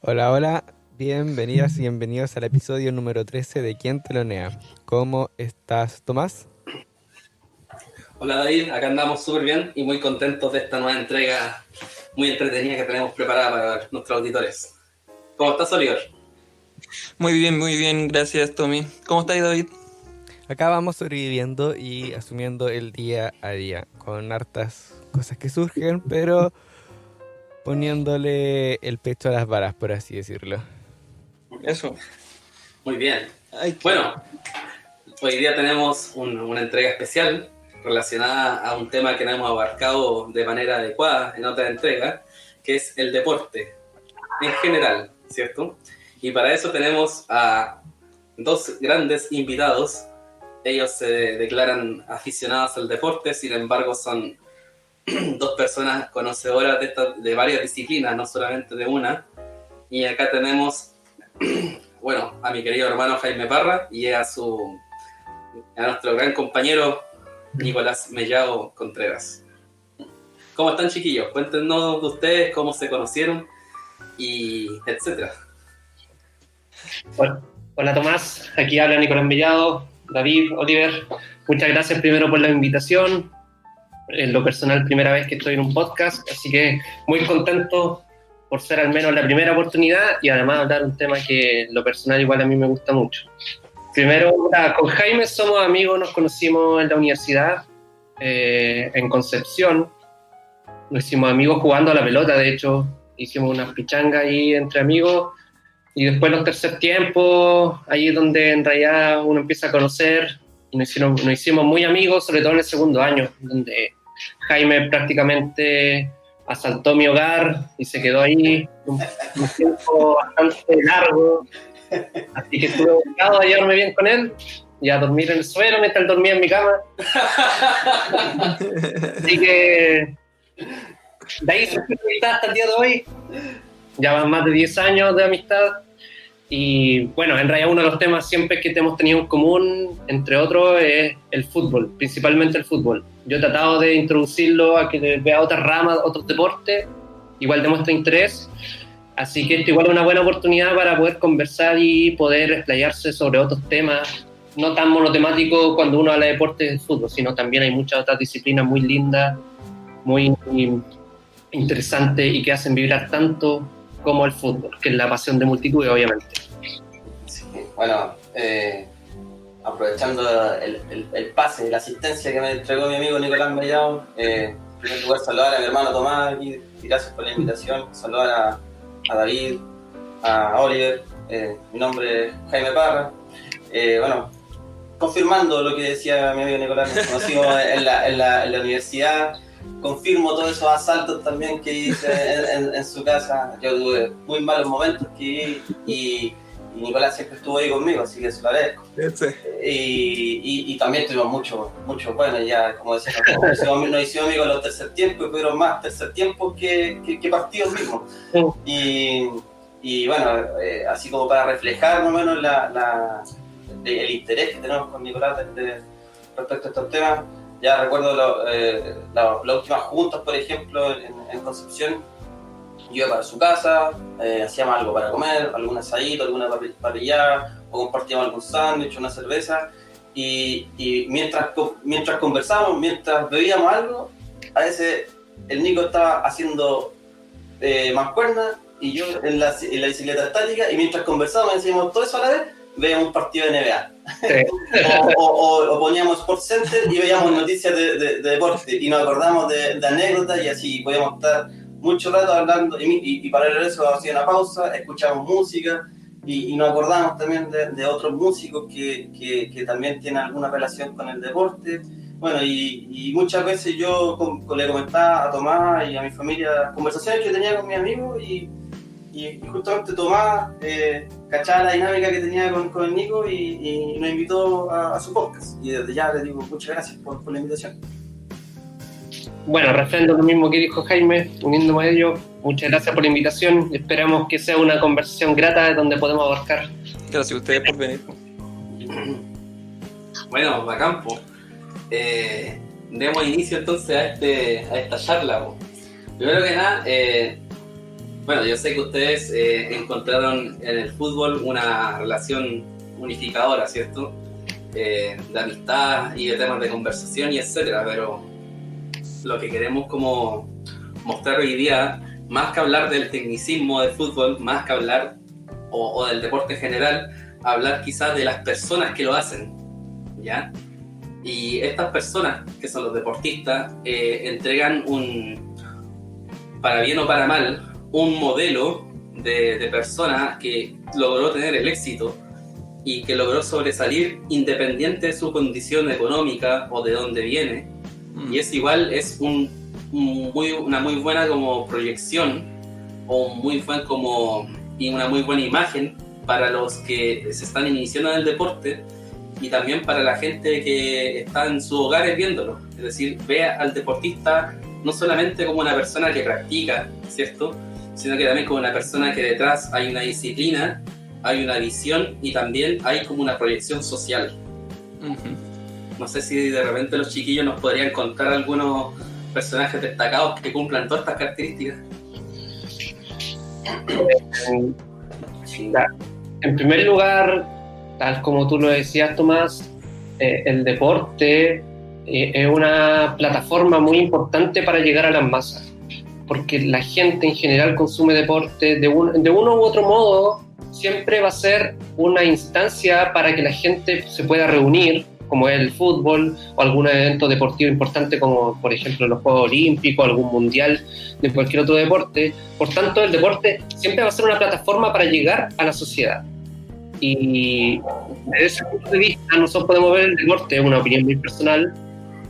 Hola, hola, bienvenidas y bienvenidos al episodio número 13 de ¿Quién telonea? ¿Cómo estás, Tomás? Hola David, acá andamos súper bien y muy contentos de esta nueva entrega muy entretenida que tenemos preparada para nuestros auditores. ¿Cómo estás, Oliver? Muy bien, gracias Tommy. ¿Cómo estás, David? Acá vamos sobreviviendo y asumiendo el día a día, con hartas cosas que surgen, pero poniéndole el pecho a las balas, por así decirlo. Eso. Muy bien. Bueno, hoy día tenemos una entrega especial relacionada a un tema que no hemos abarcado de manera adecuada en otra entrega, que es el deporte en general, ¿cierto? Y para eso tenemos a dos grandes invitados. Ellos se declaran aficionados al deporte, sin embargo son dos personas conocedoras de varias disciplinas, no solamente de una. Y acá tenemos, bueno, a mi querido hermano Jaime Parra y a nuestro gran compañero Nicolás Mellado Contreras. ¿Cómo están, chiquillos? Cuéntenos de ustedes, cómo se conocieron y etcétera. Hola Tomás, aquí habla Nicolás Mellado, David, Oliver. Muchas gracias primero por la invitación. En lo personal, primera vez que estoy en un podcast, así que muy contento por ser al menos la primera oportunidad y además hablar un tema que en lo personal igual a mí me gusta mucho. Primero, con Jaime somos amigos, nos conocimos en la universidad, en Concepción. Nos hicimos amigos jugando a la pelota, de hecho, hicimos unas pichangas ahí entre amigos. Y después los tercer tiempos, ahí es donde en realidad uno empieza a conocer, y nos hicimos muy amigos, sobre todo en el segundo año, donde Jaime prácticamente asaltó mi hogar y se quedó ahí un tiempo bastante largo, así que estuve obligado a llevarme bien con él y a dormir en el suelo mientras él dormía en mi cama. Así que de ahí se fue hasta el día de hoy, ya van más de 10 años de amistad. Y bueno, en realidad uno de los temas siempre que hemos tenido en común, entre otros, es el fútbol, principalmente el fútbol. Yo he tratado de introducirlo a que vea otras ramas, otros deportes, igual demuestra interés, así que esto igual es una buena oportunidad para poder conversar y poder explayarse sobre otros temas, no tan monotemáticos cuando uno habla de deportes de fútbol, sino también hay muchas otras disciplinas muy lindas, muy interesantes y que hacen vibrar tanto como el fútbol, que es la pasión de multitudes, obviamente. Sí, bueno, aprovechando el pase, la asistencia que me entregó mi amigo Nicolás Mellado, en primer lugar saludar a mi hermano Tomás y gracias por la invitación, saludar a David, a Oliver, mi nombre es Jaime Parra. Bueno, confirmando lo que decía mi amigo Nicolás, nos conocimos en la universidad. Confirmo todos esos asaltos también que hice en su casa. Yo tuve muy malos momentos y Nicolás siempre estuvo ahí conmigo, así que se lo agradezco. Y también tuvimos mucho bueno, ya como decía, nos hicimos amigos en los tercer tiempos, pero más tercer tiempos que partidos mismos. Y bueno, así como para reflejar más o menos el interés que tenemos con Nicolás respecto a estos temas. Ya recuerdo las últimas juntas, por ejemplo, en Concepción. Yo iba para su casa, hacíamos algo para comer, algún asadito, alguna parrillada, o compartíamos algún sándwich, una cerveza. Y mientras conversábamos, mientras bebíamos algo, a veces el Nico estaba haciendo mancuerna y yo en la bicicleta estática, y mientras conversábamos decíamos todo eso a la vez, veíamos un partido de NBA. Sí. o poníamos Sport Center y veíamos noticias de deporte y nos acordamos de anécdotas, y así podíamos estar mucho rato hablando, y para eso hacía una pausa, escuchábamos música y nos acordamos también de otros músicos que también tienen alguna relación con el deporte. Bueno, y muchas veces yo le comentaba a Tomás y a mi familia conversaciones que tenía con mis amigos, y y justamente Tomás cachaba la dinámica que tenía con el Nico y nos invitó a su podcast. Y desde ya les digo muchas gracias por la invitación. Bueno, refrendo lo mismo que dijo Jaime, uniéndome a ello. Muchas gracias por la invitación. Esperamos que sea una conversación grata donde podemos abarcar. Gracias a ustedes por venir. Bueno, bacán, po. Demos inicio entonces a esta charla, po. Primero que nada, bueno, yo sé que ustedes encontraron en el fútbol una relación unificadora, ¿cierto? De amistad y de temas de conversación y etcétera, pero lo que queremos como mostrar hoy día, más que hablar del tecnicismo del fútbol, más que hablar o del deporte en general, hablar quizás de las personas que lo hacen, ¿ya? Y estas personas, que son los deportistas, entregan para bien o para mal, un modelo de persona que logró tener el éxito y que logró sobresalir independiente de su condición económica o de dónde viene. Y es igual, es una muy buena como proyección o y una muy buena imagen para los que se están iniciando en el deporte y también para la gente que está en sus hogares viéndolo. Es decir, ve al deportista no solamente como una persona que practica, ¿cierto?, sino que también como una persona que detrás hay una disciplina, hay una visión y también hay como una proyección social. No sé si de repente los chiquillos nos podrían contar algunos personajes destacados que cumplan todas estas características. En primer lugar, tal como tú lo decías, Tomás, el deporte es una plataforma muy importante para llegar a las masas, porque la gente en general consume deporte de uno u otro modo. Siempre va a ser una instancia para que la gente se pueda reunir, como es el fútbol o algún evento deportivo importante como por ejemplo los Juegos Olímpicos, algún mundial de cualquier otro deporte. Por tanto, el deporte siempre va a ser una plataforma para llegar a la sociedad. Y desde ese punto de vista nosotros podemos ver el deporte, una opinión muy personal,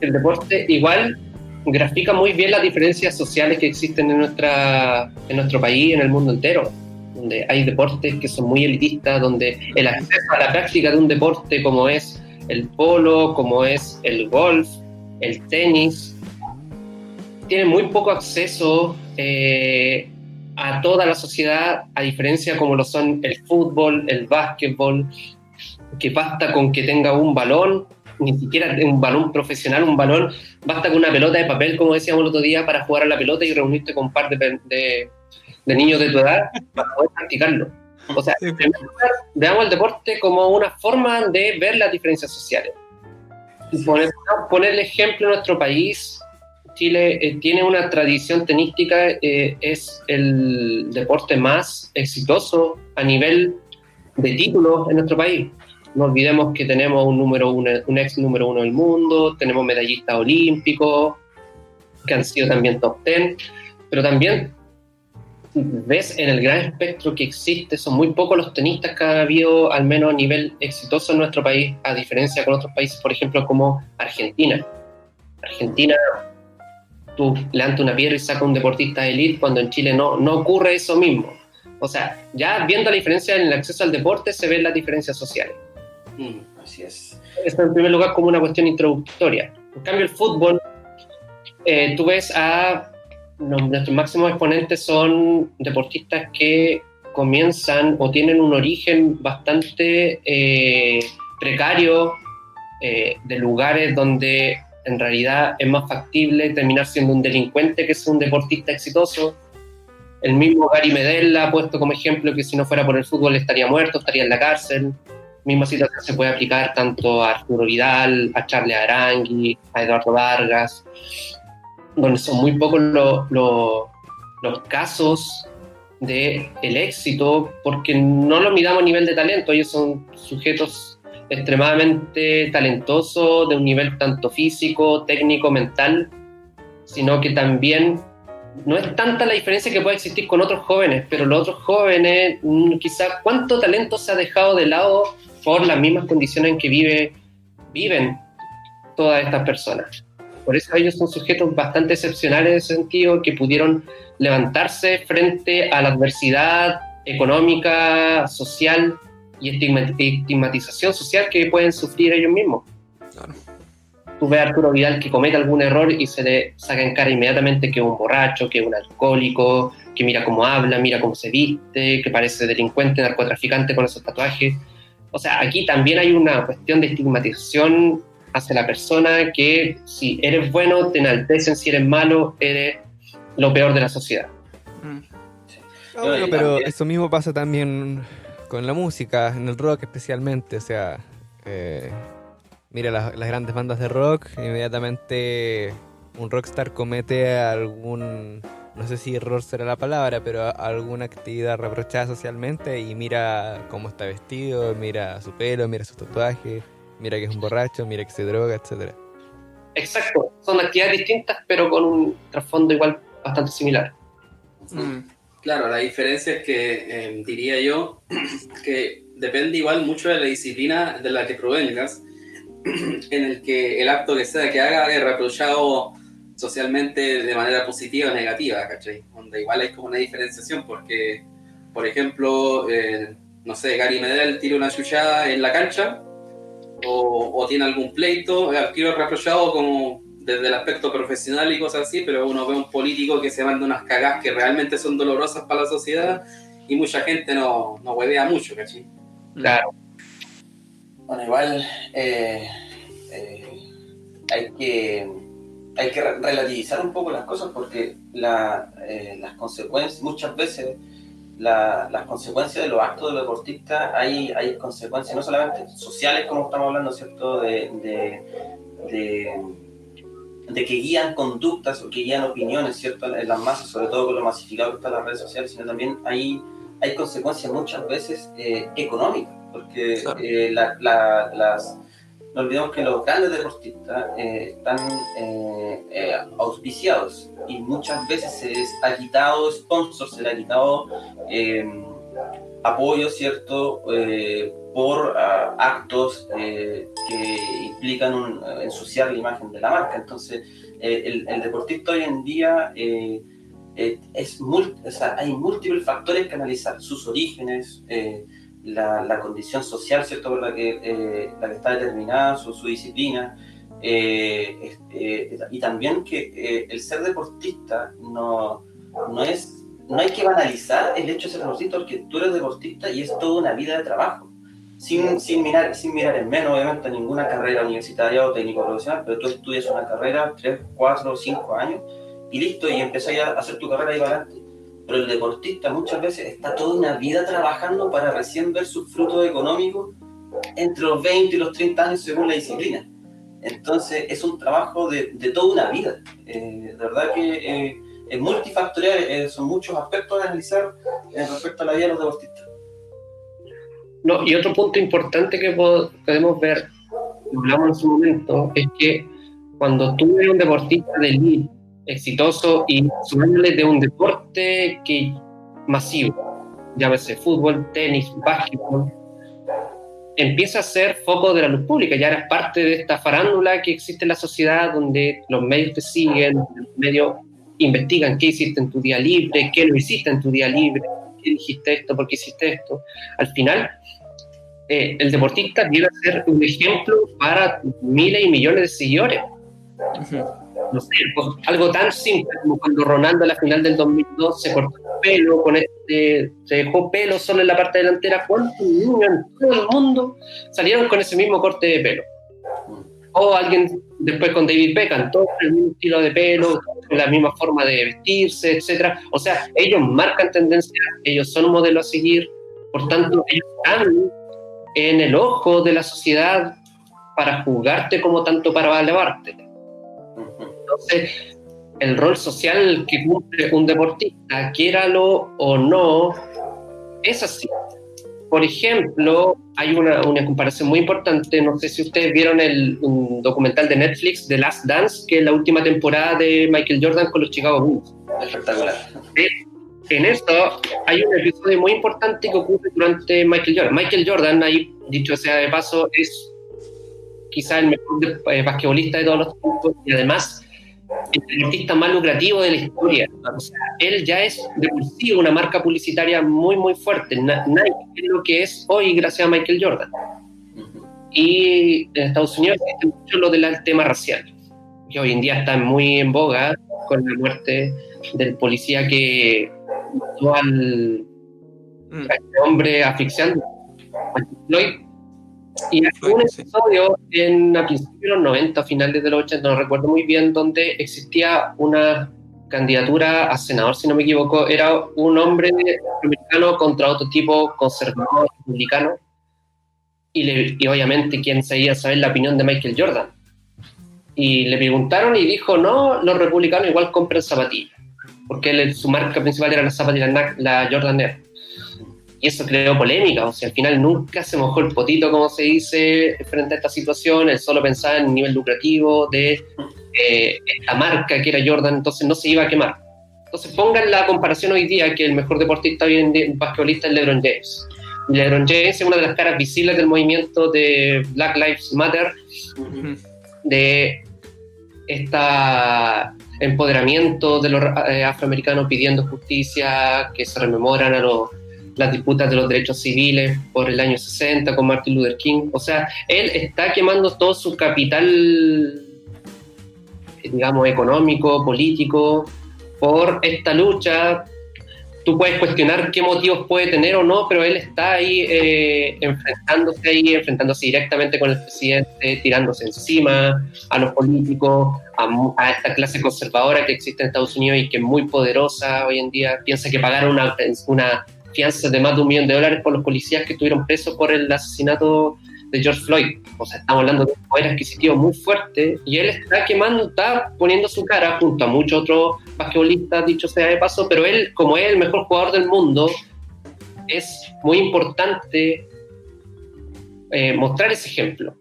el deporte igual grafica muy bien las diferencias sociales que existen en nuestro país, en el mundo entero, donde hay deportes que son muy elitistas, donde el acceso a la práctica de un deporte como es el polo, como es el golf, el tenis, tiene muy poco acceso a toda la sociedad, a diferencia como lo son el fútbol, el básquetbol, que basta con que tenga un balón, ni siquiera un balón profesional, basta con una pelota de papel, como decíamos el otro día, para jugar a la pelota y reunirte con un par de niños de tu edad para poder practicarlo. O sea, en primer lugar, veamos el deporte como una forma de ver las diferencias sociales. Poner el ejemplo en nuestro país, Chile tiene una tradición tenística, es el deporte más exitoso a nivel de títulos en nuestro país. No olvidemos que tenemos un ex número uno del mundo, tenemos medallistas olímpicos que han sido también top 10, pero también ves en el gran espectro que existe, son muy pocos los tenistas que ha habido al menos a nivel exitoso en nuestro país, a diferencia con otros países, por ejemplo, como Argentina. Argentina, tú levantas una piedra y sacas un deportista de élite, cuando en Chile no ocurre eso mismo. O sea, ya viendo la diferencia en el acceso al deporte, se ven las diferencias sociales. Así es. Esto en primer lugar como una cuestión introductoria. En cambio, el fútbol, tú ves nuestros máximos exponentes son deportistas que comienzan o tienen un origen bastante precario, de lugares donde en realidad es más factible terminar siendo un delincuente que ser un deportista exitoso. El mismo Gary Medel ha puesto como ejemplo que si no fuera por el fútbol estaría muerto, estaría en la cárcel. Misma situación se puede aplicar tanto a Arturo Vidal, a Charles Arangui, a Eduardo Vargas, donde son muy pocos los casos del éxito, porque no lo miramos a nivel de talento. Ellos son sujetos extremadamente talentosos, de un nivel tanto físico, técnico, mental, sino que también no es tanta la diferencia que puede existir con otros jóvenes, pero los otros jóvenes, quizás cuánto talento se ha dejado de lado por las mismas condiciones en que viven todas estas personas. Por eso ellos son sujetos bastante excepcionales en ese sentido, que pudieron levantarse frente a la adversidad económica, social y estigmatización social que pueden sufrir ellos mismos. Claro. Tú ves a Arturo Vidal que comete algún error y se le saca en cara inmediatamente que es un borracho, que es un alcohólico, que mira cómo habla, mira cómo se viste, que parece delincuente, narcotraficante con esos tatuajes. O sea, aquí también hay una cuestión de estigmatización hacia la persona, que si eres bueno te enaltecen, si eres malo eres lo peor de la sociedad. Bueno, pero eso mismo pasa también con la música, en el rock especialmente. O sea, mira las grandes bandas de rock, inmediatamente un rockstar comete algún, no sé si error será la palabra, pero alguna actividad reprochada socialmente, y mira cómo está vestido, mira su pelo, mira sus tatuajes, mira que es un borracho, mira que se droga, etcétera. Exacto, son actividades distintas pero con un trasfondo igual bastante similar. Claro, la diferencia es que diría yo que depende igual mucho de la disciplina de la que provengas, en el que el acto que sea que haga es reprochado socialmente de manera positiva o negativa, ¿cachai? Donde igual hay como una diferenciación, porque, por ejemplo, no sé, Gary Medel tira una chuchada en la cancha, o tiene algún pleito, el tiro reprochado como desde el aspecto profesional y cosas así, pero uno ve un político que se manda unas cagadas que realmente son dolorosas para la sociedad, y mucha gente no huevea mucho, ¿cachai? Claro. Bueno, igual hay que relativizar un poco las cosas, porque las consecuencias, muchas veces las consecuencias de los actos de los deportistas, hay consecuencias no solamente sociales, como estamos hablando, ¿cierto? De que guían conductas o que guían opiniones, ¿cierto? En las masas, sobre todo con lo masificado que están las redes sociales, sino también hay consecuencias muchas veces económicas, porque no olvidemos que los grandes deportistas están auspiciados, y muchas veces se les ha quitado sponsors, se les ha quitado apoyo, ¿cierto? Por actos que implican ensuciar la imagen de la marca. Entonces, el deportista hoy en día hay múltiples factores que analizar: sus orígenes, la condición social, ¿cierto?, por la que está determinada, su disciplina, y también que el ser deportista no hay que banalizar el hecho de ser deportista, porque tú eres deportista y es toda una vida de trabajo, sin mirar en menos, obviamente, ninguna carrera universitaria o técnico profesional, pero tú estudias una carrera 3, 4, 5 años y listo, y empezás a hacer tu carrera y para adelante. Pero el deportista muchas veces está toda una vida trabajando para recién ver sus frutos económicos entre los 20 y los 30 años según la disciplina. Entonces es un trabajo de toda una vida. De verdad que es multifactorial, son muchos aspectos a analizar respecto a la vida de los deportistas. No, y otro punto importante que podemos ver, lo hablamos en su momento, es que cuando tú eres un deportista de elite, exitoso, y sumándole de un deporte masivo, llámese fútbol, tenis, básquetbol, empieza a ser foco de la luz pública. Ya eres parte de esta farándula que existe en la sociedad, donde los medios te siguen, los medios investigan qué hiciste en tu día libre, qué no hiciste en tu día libre, por qué dijiste esto, por qué hiciste esto. Al final, el deportista debe ser un ejemplo para miles y millones de seguidores. No sé, pues, algo tan simple como cuando Ronaldo a la final del 2002 se cortó el pelo, se dejó pelo solo en la parte delantera. ¿Cuántos niños en todo el mundo salieron con ese mismo corte de pelo? O alguien después con David Beckham, todo el mismo estilo de pelo, la misma forma de vestirse, etcétera. O sea, ellos marcan tendencia, ellos son un modelo a seguir, por tanto, ellos están en el ojo de la sociedad para juzgarte como tanto para elevarte. Entonces, el rol social que cumple un deportista, quiéralo o no, es así. Por ejemplo, hay una comparación muy importante. No sé si ustedes vieron un documental de Netflix, The Last Dance, que es la última temporada de Michael Jordan con los Chicago Bulls. Espectacular. En esto hay un episodio muy importante que ocurre durante Michael Jordan. Michael Jordan, ahí dicho sea de paso, es quizás el mejor basquetbolista de todos los tiempos y además el deportista más lucrativo de la historia. O sea, él ya es de por sí una marca publicitaria muy, muy fuerte. Nike es lo que es hoy gracias a Michael Jordan. Y en Estados Unidos existe mucho lo del tema racial, que hoy en día está muy en boga con la muerte del policía que mató a este hombre asfixiando, a Floyd. Y hay un episodio a principios de los 90, finales de los 80, no recuerdo muy bien, donde existía una candidatura a senador, si no me equivoco, era un hombre republicano contra otro tipo conservador republicano, y obviamente quien seguía saber la opinión de Michael Jordan. Y le preguntaron y dijo, no, los republicanos igual compran zapatillas, porque su marca principal era la zapatilla, la Jordan Air. Y eso creó polémica, o sea, al final nunca se mojó el potito, como se dice, frente a esta situación. Él solo pensaba en el nivel lucrativo de esta marca que era Jordan, entonces no se iba a quemar. Entonces pongan la comparación hoy día que el mejor deportista basquetbolista es LeBron James. Y LeBron James es una de las caras visibles del movimiento de Black Lives Matter, de este empoderamiento de los afroamericanos pidiendo justicia, que se rememoran a las disputas de los derechos civiles por el año 60 con Martin Luther King. O sea, él está quemando todo su capital, digamos, económico, político, por esta lucha. Tú puedes cuestionar qué motivos puede tener o no, pero él está ahí enfrentándose directamente con el presidente, tirándose encima a los políticos, a esta clase conservadora que existe en Estados Unidos y que es muy poderosa hoy en día. Piensa que pagaron una fianza de más de $1 millón por los policías que estuvieron presos por el asesinato de George Floyd. O sea, estamos hablando de un poder adquisitivo muy fuerte, y él está poniendo su cara junto a muchos otros basquetbolistas, dicho sea de paso, pero él, como es el mejor jugador del mundo, es muy importante mostrar ese ejemplo.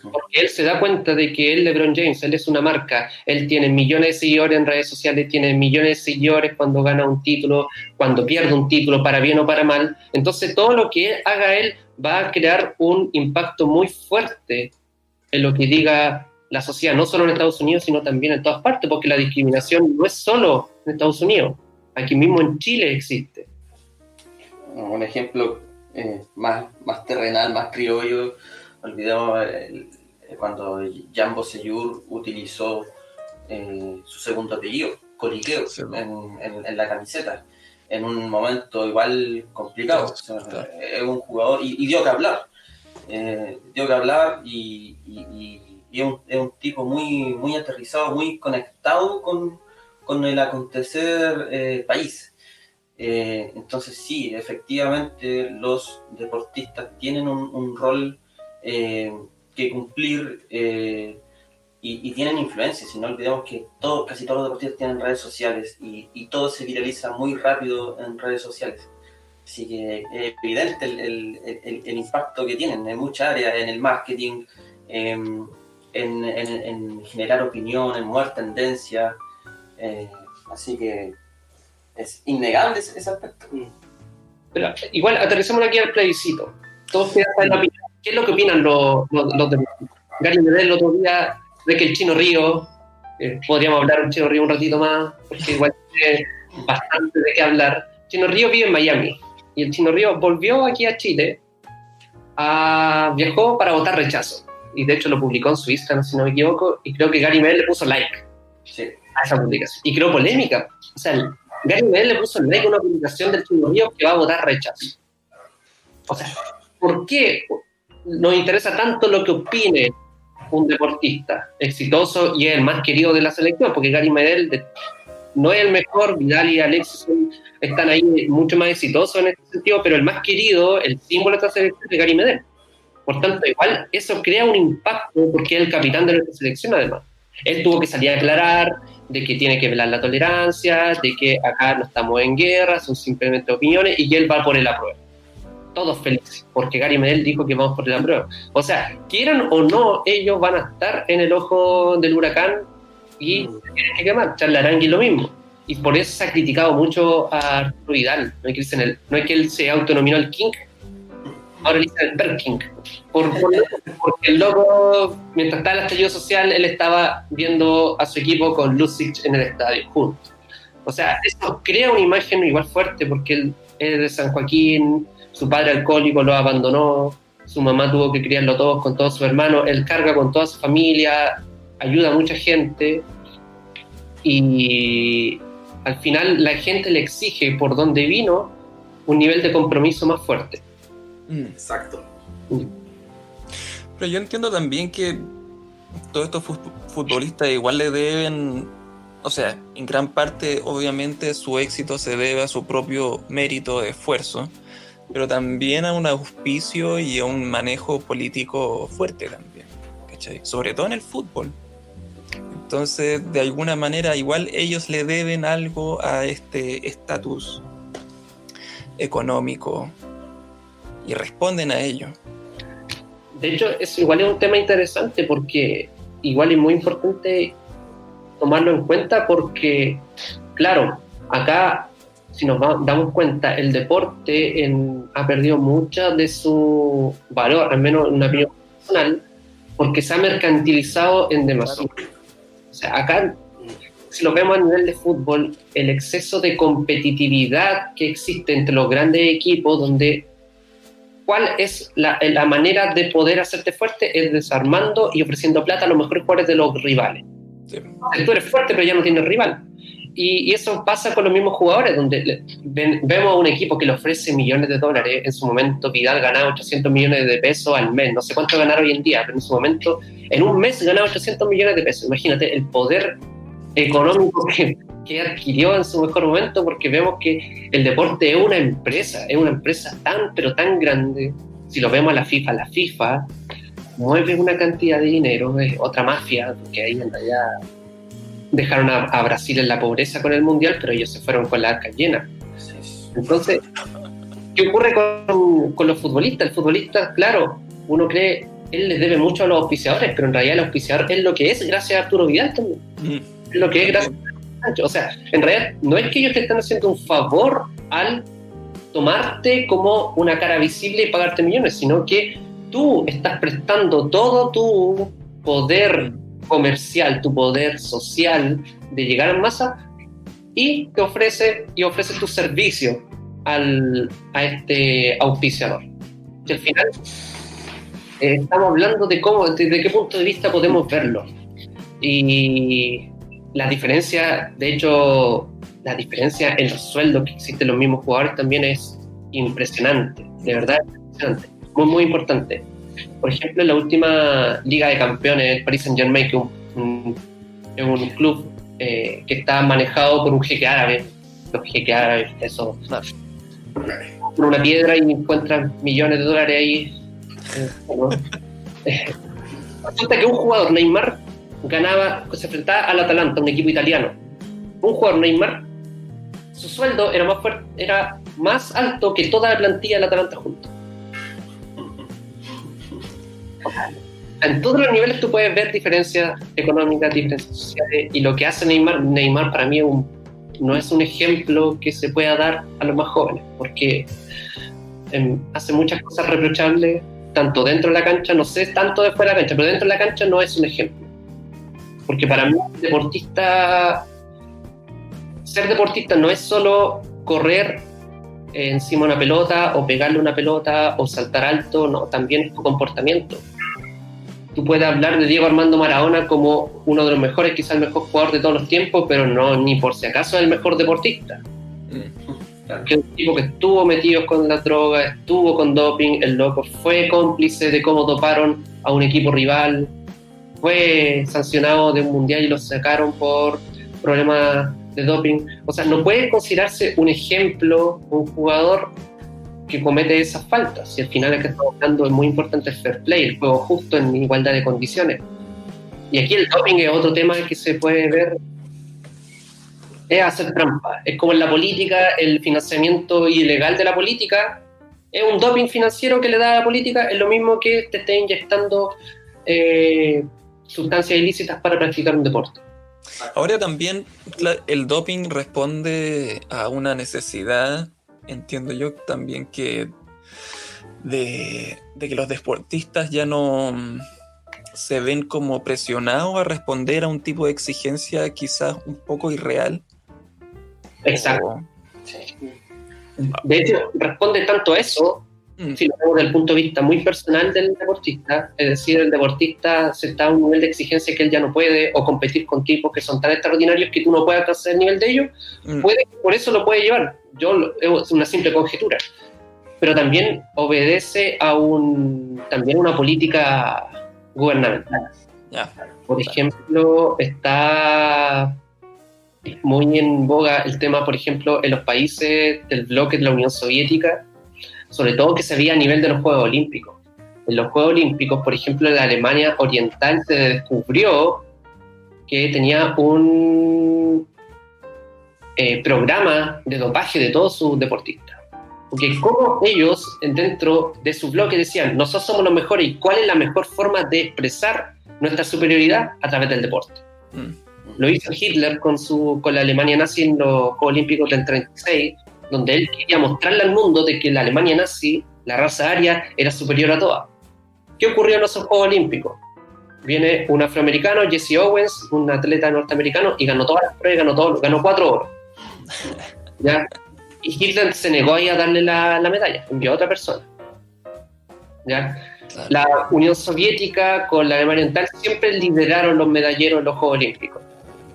Porque él se da cuenta de que él, LeBron James, él es una marca, él tiene millones de seguidores en redes sociales, tiene millones de seguidores cuando gana un título, cuando pierde un título, para bien o para mal. Entonces todo lo que haga él va a crear un impacto muy fuerte en lo que diga la sociedad, no solo en Estados Unidos, sino también en todas partes, porque la discriminación no es solo en Estados Unidos, aquí mismo en Chile existe. Un ejemplo más terrenal, más criollo. Olvidamos cuando Jambo Seyur utilizó su segundo apellido, Coliqueo, sí, en la camiseta, en un momento igual complicado. Sí, o sea, es un jugador y dio que hablar. Y es un tipo muy, muy aterrizado, muy conectado con el acontecer país. Entonces sí, efectivamente los deportistas tienen un rol que cumplir y tienen influencia. Si no olvidemos que casi todos los deportistas tienen redes sociales y todo se viraliza muy rápido en redes sociales, así que es evidente el impacto que tienen en muchas áreas, en el marketing, en generar opinión, en mover tendencia, así que es innegable ese aspecto. Pero igual aterrizamos aquí al plebiscito. Todos quedan en la opinión. ¿Qué es lo que opinan los deportistas? Gary Medel el otro día, de que el Chino Río, podríamos hablar del Chino Río un ratito más, porque igual tiene bastante de qué hablar. Chino Río vive en Miami, y el Chino Río volvió aquí a Chile, viajó para votar rechazo, y de hecho lo publicó en su Instagram, si no me equivoco, y creo que Gary Medel le puso like a esa publicación, y creó polémica. O sea, Gary Medel le puso like a una publicación del Chino Río que va a votar rechazo. O sea, ¿por qué nos interesa tanto lo que opine un deportista exitoso y es el más querido de la selección? Porque Gary Medel no es el mejor, Vidal y Alexis están ahí mucho más exitosos en este sentido, pero el más querido, el símbolo de esta selección es Gary Medel. Por tanto, igual eso crea un impacto porque es el capitán de nuestra selección además. Él tuvo que salir a aclarar de que tiene que velar la tolerancia, de que acá no estamos en guerra, son simplemente opiniones, y él va por el apruebo. Todos felices, porque Gary Medel dijo que vamos por la prueba. O sea, quieran o no, ellos van a estar en el ojo del huracán y se tienen que quemar. Charles Arangui lo mismo. Y por eso se ha criticado mucho a Arturo Vidal. No es que él se autonominó el King, ahora le dicen el Perking, porque el loco, mientras estaba el estallido social, él estaba viendo a su equipo con Lucic en el estadio, juntos. O sea, eso crea una imagen igual fuerte, porque él es de San Joaquín, su padre alcohólico lo abandonó, su mamá tuvo que criarlo todos con todos sus hermanos, él carga con toda su familia, ayuda a mucha gente, y al final la gente le exige por donde vino un nivel de compromiso más fuerte. Exacto. Pero yo entiendo también que todos estos futbolistas igual le deben, o sea, en gran parte obviamente su éxito se debe a su propio mérito de esfuerzo, pero también a un auspicio y a un manejo político fuerte también, ¿cachai? Sobre todo en el fútbol. Entonces, de alguna manera, igual ellos le deben algo a este estatus económico y responden a ello. De hecho, igual es un tema interesante porque igual es muy importante tomarlo en cuenta porque, claro, acá, si nos damos cuenta, el deporte ha perdido mucho de su valor, al menos en una opinión personal, porque se ha mercantilizado en demasía. O sea, acá, si lo vemos a nivel de fútbol, el exceso de competitividad que existe entre los grandes equipos, donde ¿cuál es la manera de poder hacerte fuerte? Es desarmando y ofreciendo plata a los mejores jugadores de los rivales. Sí. Tú eres fuerte, pero ya no tienes rival. Y eso pasa con los mismos jugadores, donde vemos a un equipo que le ofrece millones de dólares. En su momento, Vidal ganaba 800 millones de pesos al mes. No sé cuánto ganar hoy en día, pero en su momento, en un mes ganaba 800 millones de pesos. Imagínate el poder económico que adquirió en su mejor momento, porque vemos que el deporte es una empresa tan, pero tan grande. Si lo vemos a la FIFA mueve una cantidad de dinero, es otra mafia, porque ahí en realidad dejaron a Brasil en la pobreza con el Mundial, pero ellos se fueron con la arca llena. Entonces, ¿qué ocurre con los futbolistas? El futbolista, claro, uno cree, él les debe mucho a los auspiciadores, pero en realidad el auspiciador es lo que es gracias a Arturo Vidal también. Es lo que es gracias a Sancho. O sea, en realidad no es que ellos te están haciendo un favor al tomarte como una cara visible y pagarte millones, sino que tú estás prestando todo tu poder comercial, tu poder social de llegar en masa y te ofrece tu servicio a este auspiciador. Y al final estamos hablando de desde qué punto de vista podemos verlo. Y la diferencia, de hecho, la diferencia en los sueldos que existen los mismos jugadores también es impresionante, de verdad impresionante, muy muy importante. Por ejemplo, en la última Liga de Campeones, el Paris Saint-Germain, que es un club que está manejado por un jeque árabe. Los jeques árabes, eso, por una piedra y encuentran millones de dólares ahí. Resulta que un jugador, Neymar, se enfrentaba al Atalanta, un equipo italiano. Un jugador, Neymar, su sueldo era más alto que toda la plantilla del Atalanta juntos. En todos los niveles tú puedes ver diferencias económicas, diferencias sociales, y lo que hace Neymar para mí no es un ejemplo que se pueda dar a los más jóvenes, porque hace muchas cosas reprochables, tanto dentro de la cancha, no sé tanto de fuera de la cancha, pero dentro de la cancha no es un ejemplo. Porque para mí ser deportista no es solo correr encima de una pelota o pegarle una pelota o saltar alto, no, también es tu comportamiento. Tú puedes hablar de Diego Armando Maradona como uno de los mejores, quizás el mejor jugador de todos los tiempos, pero no, ni por si acaso es el mejor deportista. Que es un tipo que estuvo metido con la droga, estuvo con doping, el loco fue cómplice de cómo doparon a un equipo rival, fue sancionado de un mundial y lo sacaron por problemas de doping. O sea, no puede considerarse un ejemplo, un jugador que comete esas faltas. Y al final es que estamos hablando, es muy importante el fair play, el juego justo en igualdad de condiciones. Y aquí el doping es otro tema que se puede ver, es hacer trampa. Es como en la política, el financiamiento ilegal de la política es un doping financiero que le da a la política, es lo mismo que te esté inyectando sustancias ilícitas para practicar un deporte. Ahora también el doping responde a una necesidad, entiendo yo también, que de que los deportistas ya no se ven como presionados a responder a un tipo de exigencia quizás un poco irreal. Exacto. De hecho, responde tanto a eso, si lo vemos desde el punto de vista muy personal del deportista, es decir, el deportista se está a un nivel de exigencia que él ya no puede, o competir con tipos que son tan extraordinarios que tú no puedes alcanzar el nivel de ellos, puede que por eso lo puede llevar. Es una simple conjetura. Pero también obedece a también una política gubernamental. Por ejemplo, está muy en boga el tema, por ejemplo, en los países del bloque de la Unión Soviética, sobre todo que se veía a nivel de los Juegos Olímpicos. En los Juegos Olímpicos, por ejemplo, en la Alemania Oriental se descubrió que tenía un programa de dopaje de todos sus deportistas. Porque como ellos, dentro de su bloque, decían, nosotros somos los mejores, ¿y cuál es la mejor forma de expresar nuestra superioridad? A través del deporte. Lo hizo Hitler con la Alemania nazi en los Juegos Olímpicos del 36, donde él quería mostrarle al mundo de que la Alemania nazi, la raza aria, era superior a todas. ¿Qué ocurrió en esos Juegos Olímpicos? Viene un afroamericano, Jesse Owens, un atleta norteamericano, y ganó todas las pruebas, ganó 4 oros. ¿Ya? Y Hitler se negó ahí a darle la medalla, envió a otra persona. ¿Ya? Claro. La Unión Soviética con la Alemania Oriental siempre lideraron los medalleros en los Juegos Olímpicos.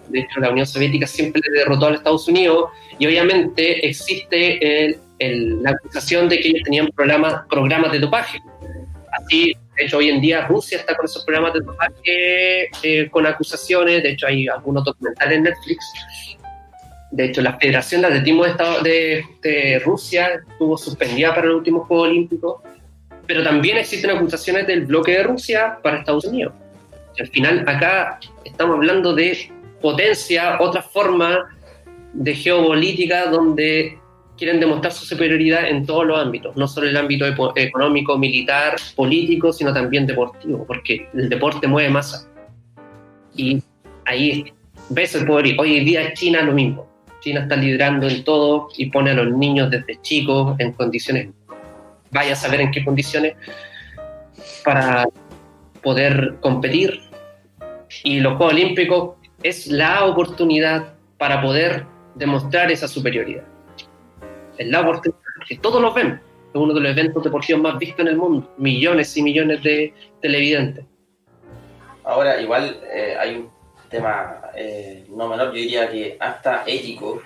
De hecho, la Unión Soviética siempre le derrotó a los Estados Unidos, y obviamente existe la acusación de que ellos tenían programas de dopaje. Así, de hecho, hoy en día Rusia está con esos programas de dopaje con acusaciones. De hecho, hay algunos documentales en Netflix. De hecho, la Federación de Atletismo de Rusia estuvo suspendida para los últimos Juegos Olímpicos, pero también existen acusaciones del bloque de Rusia para Estados Unidos. Al final, acá estamos hablando de potencia, otra forma de geopolítica donde quieren demostrar su superioridad en todos los ámbitos, no solo en el ámbito económico, militar, político, sino también deportivo, porque el deporte mueve masa. Y ahí ves el poder. Hoy en día China lo mismo. China está liderando en todo y pone a los niños desde chicos en condiciones, vaya a saber en qué condiciones, para poder competir. Y los Juegos Olímpicos es la oportunidad para poder demostrar esa superioridad. Es la oportunidad, porque todos los ven. Es uno de los eventos deportivos más vistos en el mundo. Millones y millones de televidentes. Ahora, igual hay un tema no menor, yo diría que hasta ético,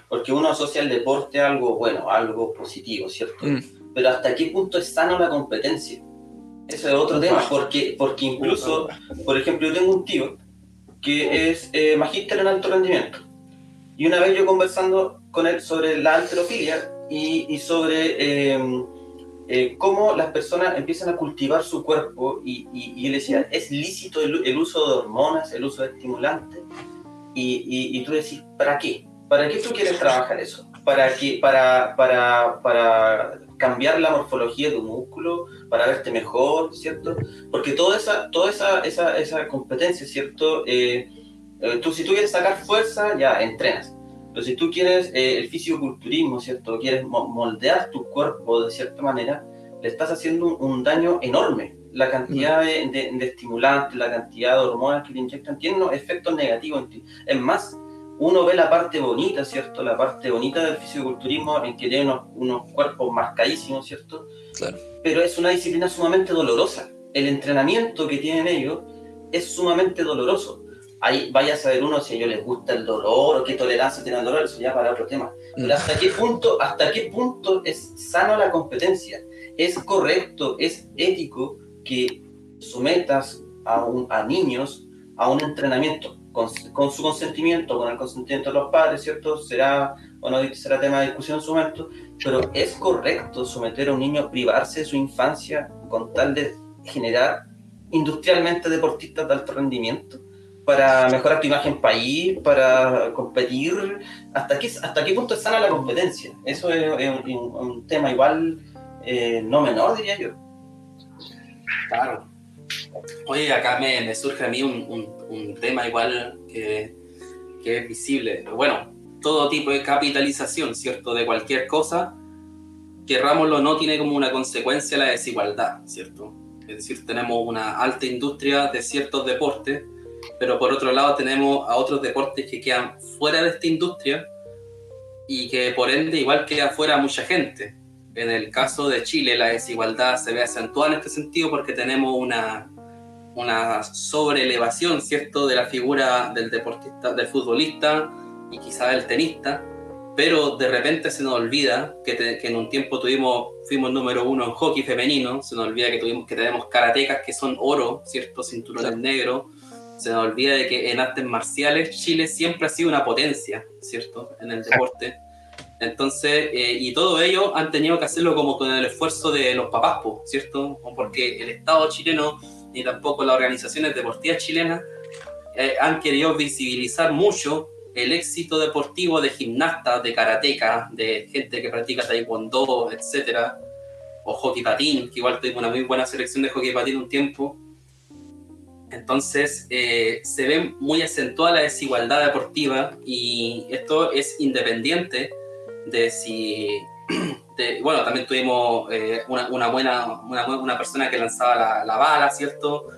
porque uno asocia el deporte a algo bueno, a algo positivo, ¿cierto? Pero ¿hasta qué punto es sano la competencia? Eso es otro tema, porque incluso, por ejemplo, yo tengo un tío que es magíster en alto rendimiento, y una vez yo conversando con él sobre la halterofilia y sobre cómo las personas empiezan a cultivar su cuerpo, y él decía, es lícito el uso de hormonas, el uso de estimulantes, y tú decís, ¿para qué? ¿Para qué tú quieres trabajar eso? ¿Para cambiar la morfología de tu músculo? ¿Para verte mejor? ¿Cierto? Porque toda esa competencia, ¿cierto? Si tú quieres sacar fuerza, ya, entrenas. Pero si tú quieres el fisicoculturismo, ¿cierto? Quieres moldear tu cuerpo de cierta manera, le estás haciendo un daño enorme. La cantidad de estimulantes, la cantidad de hormonas que te inyectan tienen unos efectos negativos en ti. Es más, uno ve la parte bonita, ¿cierto? La parte bonita del fisicoculturismo, en que tiene unos cuerpos marcadísimos, ¿cierto? Claro. Pero es una disciplina sumamente dolorosa. El entrenamiento que tienen ellos es sumamente doloroso. Ahí vaya a saber uno si a ellos les gusta el dolor o qué tolerancia tienen al dolor, eso ya para otro tema. Pero ¿hasta qué punto es sano la competencia? ¿Es correcto, es ético que sometas a niños a un entrenamiento con su consentimiento, con el consentimiento de los padres, ¿cierto? Será tema de discusión en su momento, pero ¿es correcto someter a un niño a privarse de su infancia con tal de generar industrialmente deportistas de alto rendimiento? Para mejorar tu imagen país, para competir. ¿Hasta qué punto es sana la competencia? Eso es un tema igual no menor, diría yo. Claro. Oye, acá me surge a mí un tema igual que es visible. Bueno, todo tipo de capitalización, ¿cierto? De cualquier cosa querrámoslo o no, tiene como una consecuencia la desigualdad, ¿cierto? Es decir, tenemos una alta industria de ciertos deportes, pero por otro lado tenemos a otros deportes que quedan fuera de esta industria y que por ende igual queda fuera mucha gente. En el caso de Chile la desigualdad se ve acentuada en este sentido porque tenemos una sobreelevación, ¿cierto?, de la figura del deportista, del futbolista y quizá del tenista, pero de repente se nos olvida que en un tiempo fuimos número 1 en hockey femenino, se nos olvida que tenemos karatecas que son oro, ¿cierto?, cinturones negros, se nos olvida de que en artes marciales Chile siempre ha sido una potencia, ¿cierto?, en el deporte. Entonces, y todo ello han tenido que hacerlo como con el esfuerzo de los papás, ¿cierto? Porque el Estado chileno ni tampoco las organizaciones deportivas chilenas han querido visibilizar mucho el éxito deportivo de gimnastas, de karatecas, de gente que practica taekwondo, etcétera, o hockey patín, que igual tuvimos una muy buena selección de hockey patín un tiempo. Entonces se ve muy acentuada la desigualdad deportiva y esto es independiente de si... bueno, también tuvimos una persona que lanzaba la bala, ¿cierto?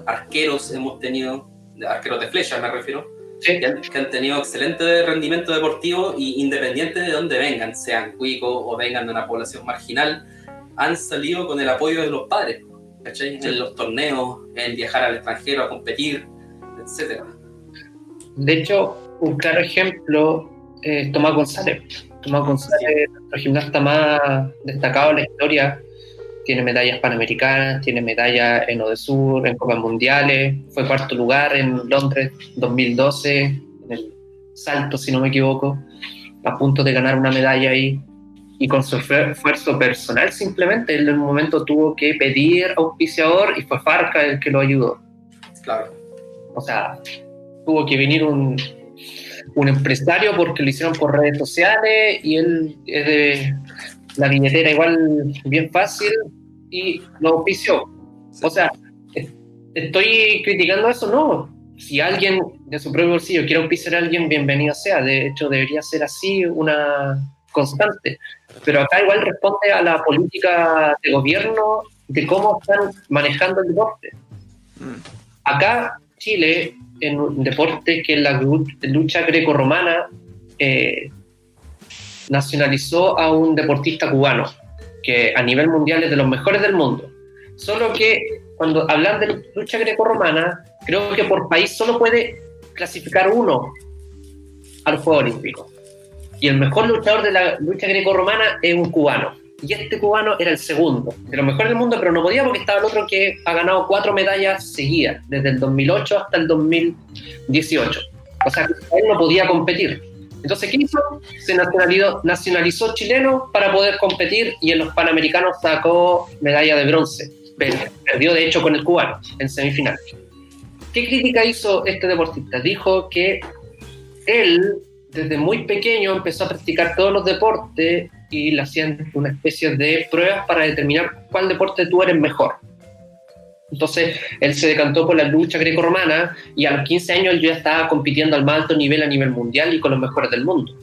Arqueros hemos tenido, arqueros de flecha me refiero, Sí. que han tenido excelente rendimiento deportivo y independiente de dónde vengan, sean cuicos o vengan de una población marginal, han salido con el apoyo de los padres, ¿cachai? En los torneos, en viajar al extranjero a competir, etcétera. De hecho, un claro ejemplo es Tomás González. Tomás González, nuestro gimnasta más destacado en la historia, tiene medallas panamericanas, tiene medallas en Odesur, en Copas Mundiales, fue cuarto lugar en Londres 2012, en el salto, si no me equivoco, a punto de ganar una medalla ahí, y con su esfuerzo personal simplemente, él en un momento tuvo que pedir auspiciador y fue Farca el que lo ayudó. Claro. O sea, tuvo que venir un empresario porque lo hicieron por redes sociales y él es de la billetera igual bien fácil y lo auspició. O sea, ¿estoy criticando eso? No. Si alguien de su propio bolsillo quiere auspiciar a alguien, bienvenido sea. De hecho, debería ser así una constante. Pero acá igual responde a la política de gobierno de cómo están manejando el deporte. Acá, Chile, en un deporte que es la lucha grecorromana, nacionalizó a un deportista cubano que a nivel mundial es de los mejores del mundo. Solo que cuando hablan de lucha grecorromana, creo que por país solo puede clasificar uno a los Juegos Olímpicos. Y el mejor luchador de la lucha grecorromana es un cubano. Y este cubano era el segundo, de los mejores del mundo, pero no podía porque estaba el otro que ha ganado 4 medallas seguidas, desde el 2008 hasta el 2018. O sea, él no podía competir. Entonces, ¿qué hizo? Se nacionalizó chileno para poder competir y en los Panamericanos sacó medalla de bronce. Perdió, de hecho, con el cubano en semifinal. ¿Qué crítica hizo este deportista? Dijo que él, desde muy pequeño, empezó a practicar todos los deportes y le hacían una especie de pruebas para determinar cuál deporte tú eres mejor. Entonces, él se decantó por la lucha grecorromana y a los 15 años él ya estaba compitiendo al más alto nivel a nivel mundial y con los mejores del mundo.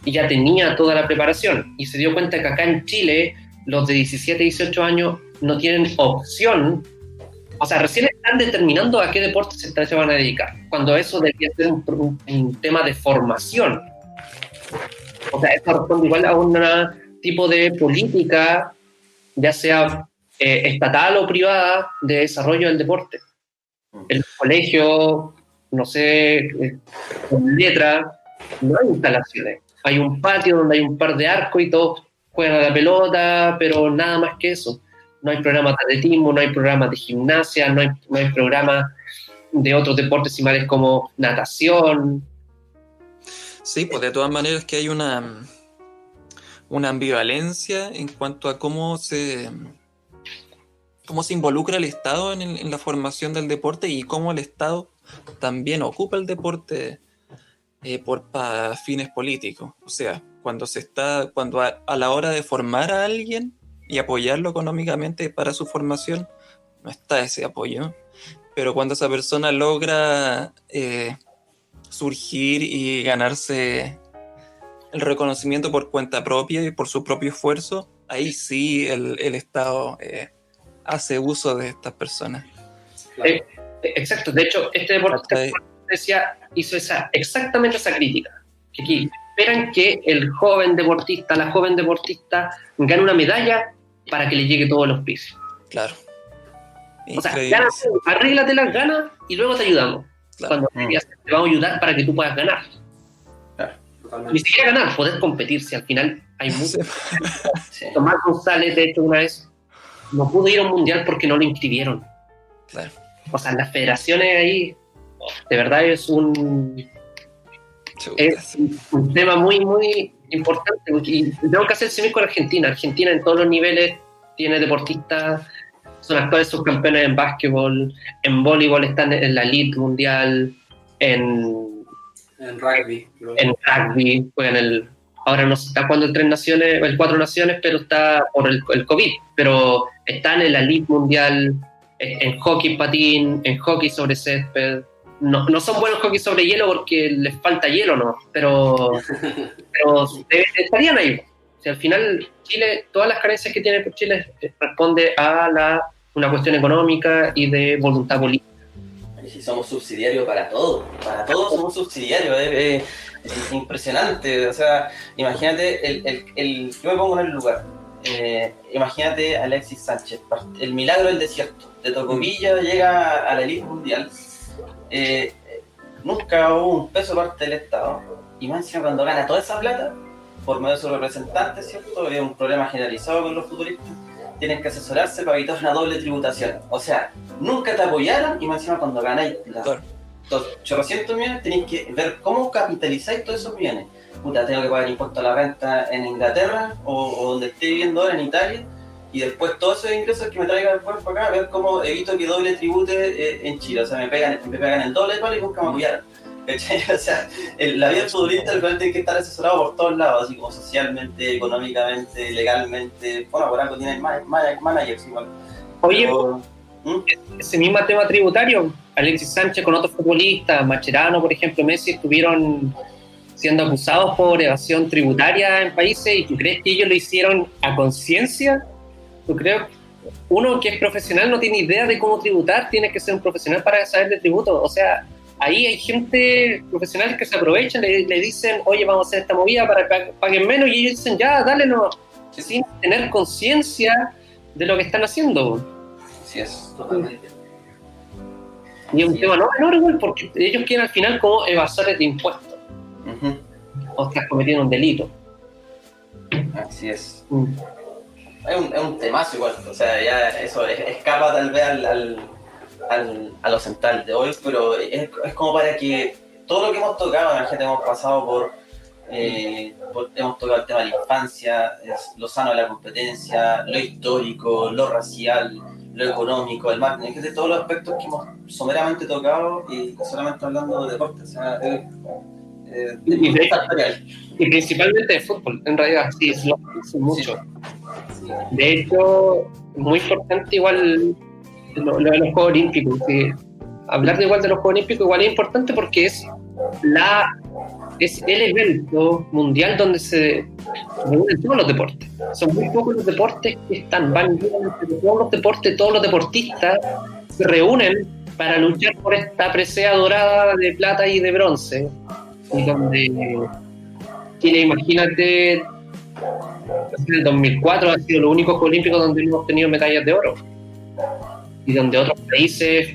Y ya tenía toda la preparación. Y se dio cuenta que acá en Chile, los de 17, 18 años no tienen opción. O sea, recién están determinando a qué deporte se van a dedicar, cuando eso debería ser un tema de formación. O sea, esto responde igual a un tipo de política, ya sea estatal o privada, de desarrollo del deporte. En los colegios, no sé, con letras, no hay instalaciones. Hay un patio donde hay un par de arcos y todos juegan a la pelota, pero nada más que eso. No hay programas de atletismo, no hay programas de gimnasia, no hay programas de otros deportes similares como natación. Sí, pues de todas maneras que hay una ambivalencia en cuanto a cómo se involucra el Estado en la formación del deporte y cómo el Estado también ocupa el deporte para fines políticos. O sea, cuando a la hora de formar a alguien y apoyarlo económicamente para su formación, no está ese apoyo. Pero cuando esa persona logra surgir y ganarse el reconocimiento por cuenta propia y por su propio esfuerzo, ahí sí el Estado hace uso de estas personas. Claro. Exacto, de hecho, este deporte hizo exactamente esa crítica. Que aquí esperan que el joven deportista, la joven deportista, gane una medalla para que le llegue todos los pisos. Claro. O sea, gana, arréglatelas, gana y luego te ayudamos. Claro. Cuando te vamos a ayudar para que tú puedas ganar. Claro. Ni siquiera ganar, poder competir, si al final hay mucho. Sí. Tomás González, de hecho, una vez no pudo ir a un mundial porque no lo inscribieron. Claro. O sea, las federaciones ahí, de verdad es un tema muy, muy importante. Y tengo que hacer ese mismo con Argentina. Argentina en todos los niveles tiene deportistas, son actuales subcampeones en básquetbol, en voleibol están en la elite mundial, en rugby. Juegan ahora no se está jugando el 4 Naciones, pero está por el COVID, pero están en la elite mundial, en hockey patín, en hockey sobre césped. No son buenos hockey sobre hielo porque les falta hielo, ¿no? Pero estarían ahí. O sea, al final Chile, todas las carencias que tiene Chile responde a una cuestión económica y de voluntad política. Y si somos subsidiarios para todos somos subsidiarios, es impresionante. O sea, imagínate, yo me pongo en el lugar. Imagínate a Alexis Sánchez, el milagro del desierto, de Tocopilla llega a la elite mundial. Nunca hubo un peso parte del Estado, y más encima cuando gana toda esa plata por medio de sus representantes, ¿cierto? Es un problema generalizado con los futbolistas, tienen que asesorarse para evitar una doble tributación. O sea, nunca te apoyaron, y más encima cuando ganáis los 800 millones tenéis que ver cómo capitalizáis todos esos millones. Puta, tengo que pagar impuesto a la renta en Inglaterra o donde esté viviendo ahora en Italia, y después todos esos ingresos que me traigan después para acá, ver cómo evito que doble tribute en Chile. O sea, me pegan el doble de palo y nunca me apoyaron. O sea, la vida del futbolista realmente tiene que estar asesorado por todos lados, así como socialmente, económicamente, legalmente. Bueno, por algo tienen managers igual. Oye, ese mismo tema tributario, Alexis Sánchez con otros futbolistas, Mascherano, por ejemplo, Messi, estuvieron siendo acusados por evasión tributaria en países, ¿y tú crees que ellos lo hicieron a conciencia? ¿Tú crees? Uno que es profesional no tiene idea de cómo tributar, tiene que ser un profesional para saber de tributo. O sea, ahí hay gente profesional que se aprovechan, le dicen, oye, vamos a hacer esta movida para que paguen menos, y ellos dicen, ya, dale, no, sin tener conciencia de lo que están haciendo. Sí, es totalmente. Y es un tema no menor, igual, porque ellos quieren al final como evasores de impuestos. Uh-huh. O estás cometiendo un delito. Así es. Es un temazo igual, o sea, ya eso escapa tal vez a lo central de hoy, pero es como para que todo lo que hemos tocado, la gente hemos pasado por hemos tocado el tema de la infancia, lo sano de la competencia, lo histórico, lo racial, lo económico, el marketing, de todos los aspectos que hemos someramente tocado y solamente hablando de deporte, o sea, y principalmente de fútbol, en realidad, sí, es mucho. Sí. De hecho, muy importante igual lo de los Juegos Olímpicos. Sí. Hablar de los Juegos Olímpicos igual es importante porque es el evento mundial donde se reúnen todos los deportes. Son muy pocos los deportes que van entre todos los deportes, todos los deportistas se reúnen para luchar por esta presea dorada de plata y de bronce. Y donde Chile, imagínate, en el 2004 ha sido los únicos Juegos Olímpicos donde hemos tenido medallas de oro, y donde otros países,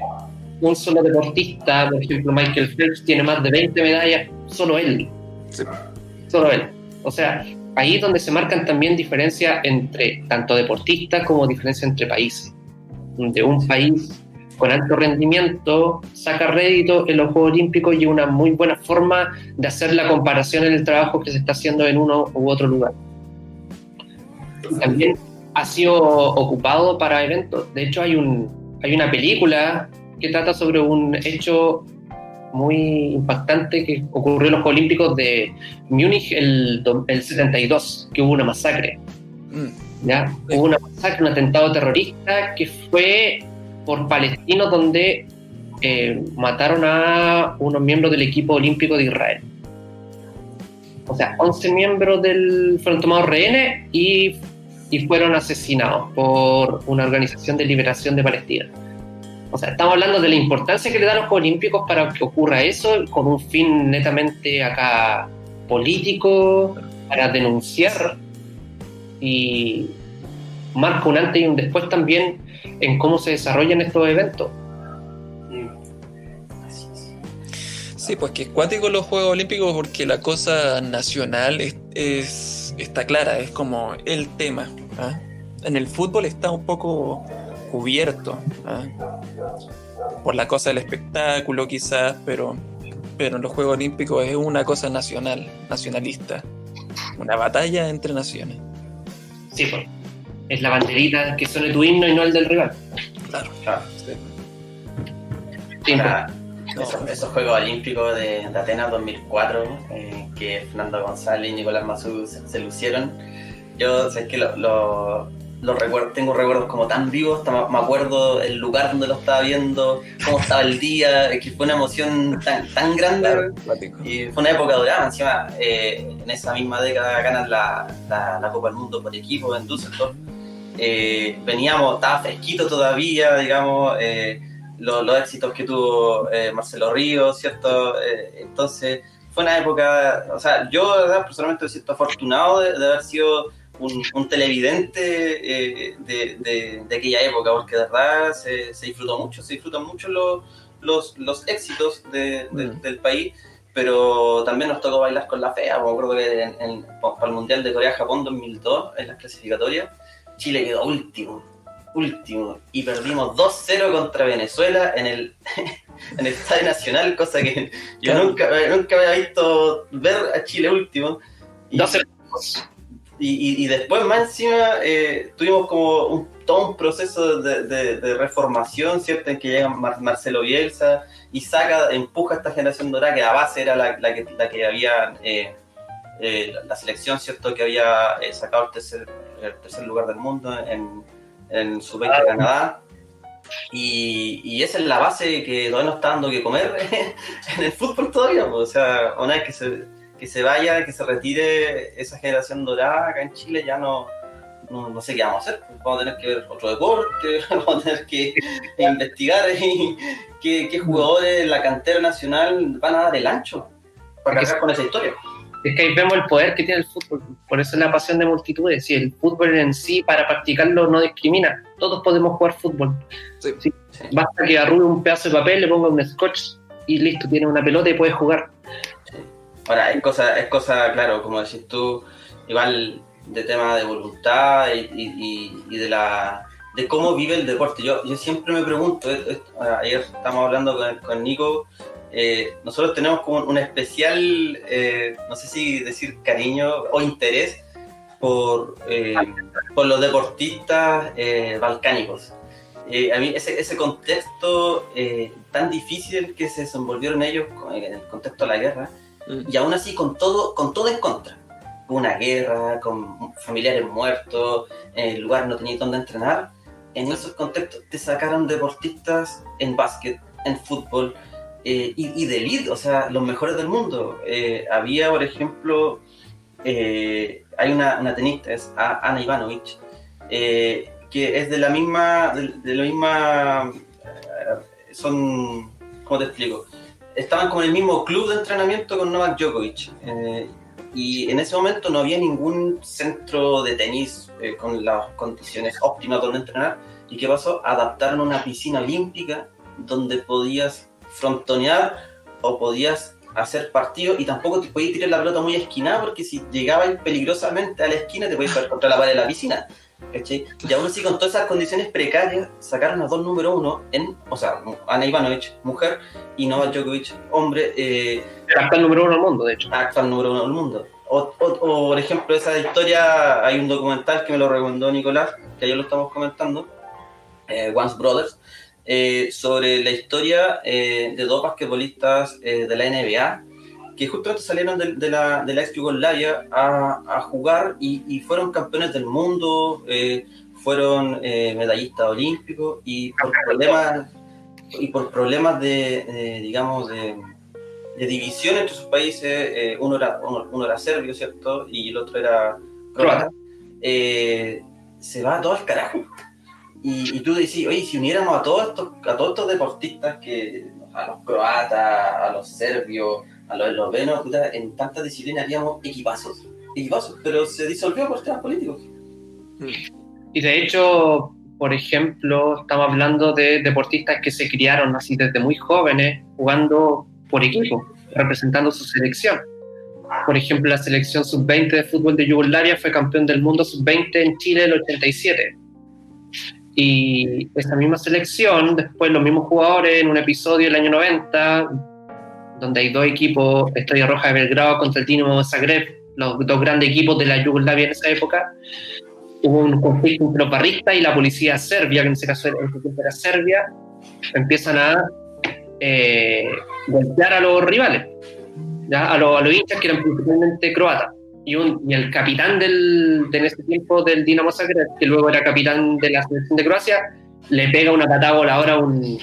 un solo deportista, por ejemplo Michael Phelps, tiene más de 20 medallas, solo él. Sí. Solo él. O sea, ahí es donde se marcan también diferencias entre tanto deportistas como diferencias entre países, donde un país con alto rendimiento saca rédito en los Juegos Olímpicos, y una muy buena forma de hacer la comparación en el trabajo que se está haciendo en uno u otro lugar. También ha sido ocupado para eventos. De hecho, hay una película que trata sobre un hecho muy impactante que ocurrió en los Juegos Olímpicos de Múnich el 72, que hubo una masacre. ¿Ya? Hubo una masacre, un atentado terrorista que fue por palestinos, donde mataron a unos miembros del equipo olímpico de Israel. o sea, 11 miembros fueron tomados rehenes y fueron asesinados por una organización de liberación de Palestina. O sea, estamos hablando de la importancia que le dan los Juegos Olímpicos para que ocurra eso, con un fin netamente acá político, para denunciar, y marca un antes y un después también en cómo se desarrollan estos eventos. Sí, pues que es cuático los Juegos Olímpicos porque la cosa nacional está clara, es como el tema. ¿Ah? En el fútbol está un poco cubierto, ¿ah? Por la cosa del espectáculo quizás, pero en los Juegos Olímpicos es una cosa nacional, nacionalista, una batalla entre naciones. Sí, pues es la banderita que suene tu himno y no el del rival. Claro. Sí. Sí, Esos Juegos Olímpicos de Atenas 2004, que Fernando González y Nicolás Massú se lucieron, yo sé que lo recuerdo, tengo recuerdos como tan vivos, hasta me acuerdo el lugar donde lo estaba viendo, cómo estaba el día, que fue una emoción tan grande, claro, y fue una época dorada. Encima, en esa misma década ganan la Copa del Mundo por equipo en Düsseldorf. Estaba fresquito todavía, digamos, los éxitos que tuvo Marcelo Ríos, ¿cierto? Entonces fue una época, o sea, yo de verdad personalmente me siento afortunado de haber sido un televidente de aquella época, porque de verdad se disfrutan mucho los éxitos del país, pero también nos tocó bailar con la fea. Me acuerdo que para el Mundial de Corea-Japón 2002, en las clasificatorias, Chile quedó último, y perdimos 2-0 contra Venezuela en el Estadio Nacional, cosa que yo nunca había visto ver a Chile último. Y después más encima tuvimos como todo un proceso de reformación, ¿cierto? En que llega Marcelo Bielsa y empuja a esta generación dorada, que la base era la que había la selección, ¿cierto? Que había sacado el tercer lugar del mundo en Sub-20 Canadá. Y esa es la base que todavía nos está dando que comer en el fútbol todavía, pues. O sea, una vez que se vaya, que se retire esa generación dorada acá en Chile, ya no sé qué vamos a hacer. Vamos a tener que ver otro deporte, vamos a tener que investigar qué jugadores en la cantera nacional van a dar el ancho para cargar con esa historia. Es que ahí vemos el poder que tiene el fútbol, por eso es la pasión de multitudes. Si el fútbol en sí, para practicarlo, no discrimina, todos podemos jugar fútbol. Sí. Basta que arrugue un pedazo de papel, le ponga un scotch y listo, tiene una pelota y puedes jugar. Sí. Ahora, es cosa, claro, como decís tú, igual de tema de voluntad y de cómo vive el deporte. Yo siempre me pregunto, ayer estábamos hablando con Nico. Nosotros tenemos como un especial, no sé si decir cariño o interés por los deportistas balcánicos. A mí ese contexto tan difícil que se desenvolvieron ellos en el contexto de la guerra, y aún así con todo en contra, con una guerra, con familiares muertos, en el lugar no tenías dónde entrenar. En esos contextos te sacaron deportistas en básquet, en fútbol, y de elite, o sea, los mejores del mundo. Había, por ejemplo, hay una tenista, es Ana Ivanovic, que es de la misma, son, ¿cómo te explico? Estaban como en el mismo club de entrenamiento con Novak Djokovic, y en ese momento no había ningún centro de tenis con las condiciones óptimas donde entrenar. ¿Y qué pasó? Adaptaron una piscina olímpica donde podías frontonear o podías hacer partido, y tampoco te podías tirar la pelota muy esquinada, porque si llegabas peligrosamente a la esquina te podías caer contra la pared de la piscina, ¿cachai? Y aún así, con todas esas condiciones precarias, sacaron a dos número uno, o sea, Ana Ivanovic, mujer, y Novak Djokovic, hombre. El actual número uno del mundo, de hecho. Actual número uno del mundo. O por ejemplo, esa historia, hay un documental que me lo recomendó Nicolás, que ayer lo estamos comentando, Once Brothers, sobre la historia de dos basquetbolistas de la NBA, que justamente salieron de la ex Yugoslavia a jugar y fueron campeones del mundo, fueron medallistas olímpicos, y por problemas de división entre sus países, uno era serbio, ¿cierto? Y el otro era croata, se va todo al carajo. Y tú decís, oye, si uniéramos a todos estos deportistas, a los croatas, a los serbios, a los eslovenos, puta, en tantas disciplinas haríamos equipazos, pero se disolvió por temas políticos. Y de hecho, por ejemplo, estamos hablando de deportistas que se criaron así desde muy jóvenes, jugando por equipo, representando su selección. Por ejemplo, la selección sub-20 de fútbol de Yugoslavia fue campeón del mundo sub-20 en Chile el 87. Y esa misma selección, después los mismos jugadores en un episodio del año 90, donde hay dos equipos, Estrella Roja de Belgrado contra el Dinamo de Zagreb, los dos grandes equipos de la Yugoslavia en esa época, hubo un conflicto entre los barristas y la policía serbia, que en ese caso era Serbia, empiezan a golpear a los rivales, ¿ya? A los hinchas que eran principalmente croatas. Y el capitán en ese tiempo del Dinamo Zagreb, que luego era capitán de la selección de Croacia, le pega una patada voladora a un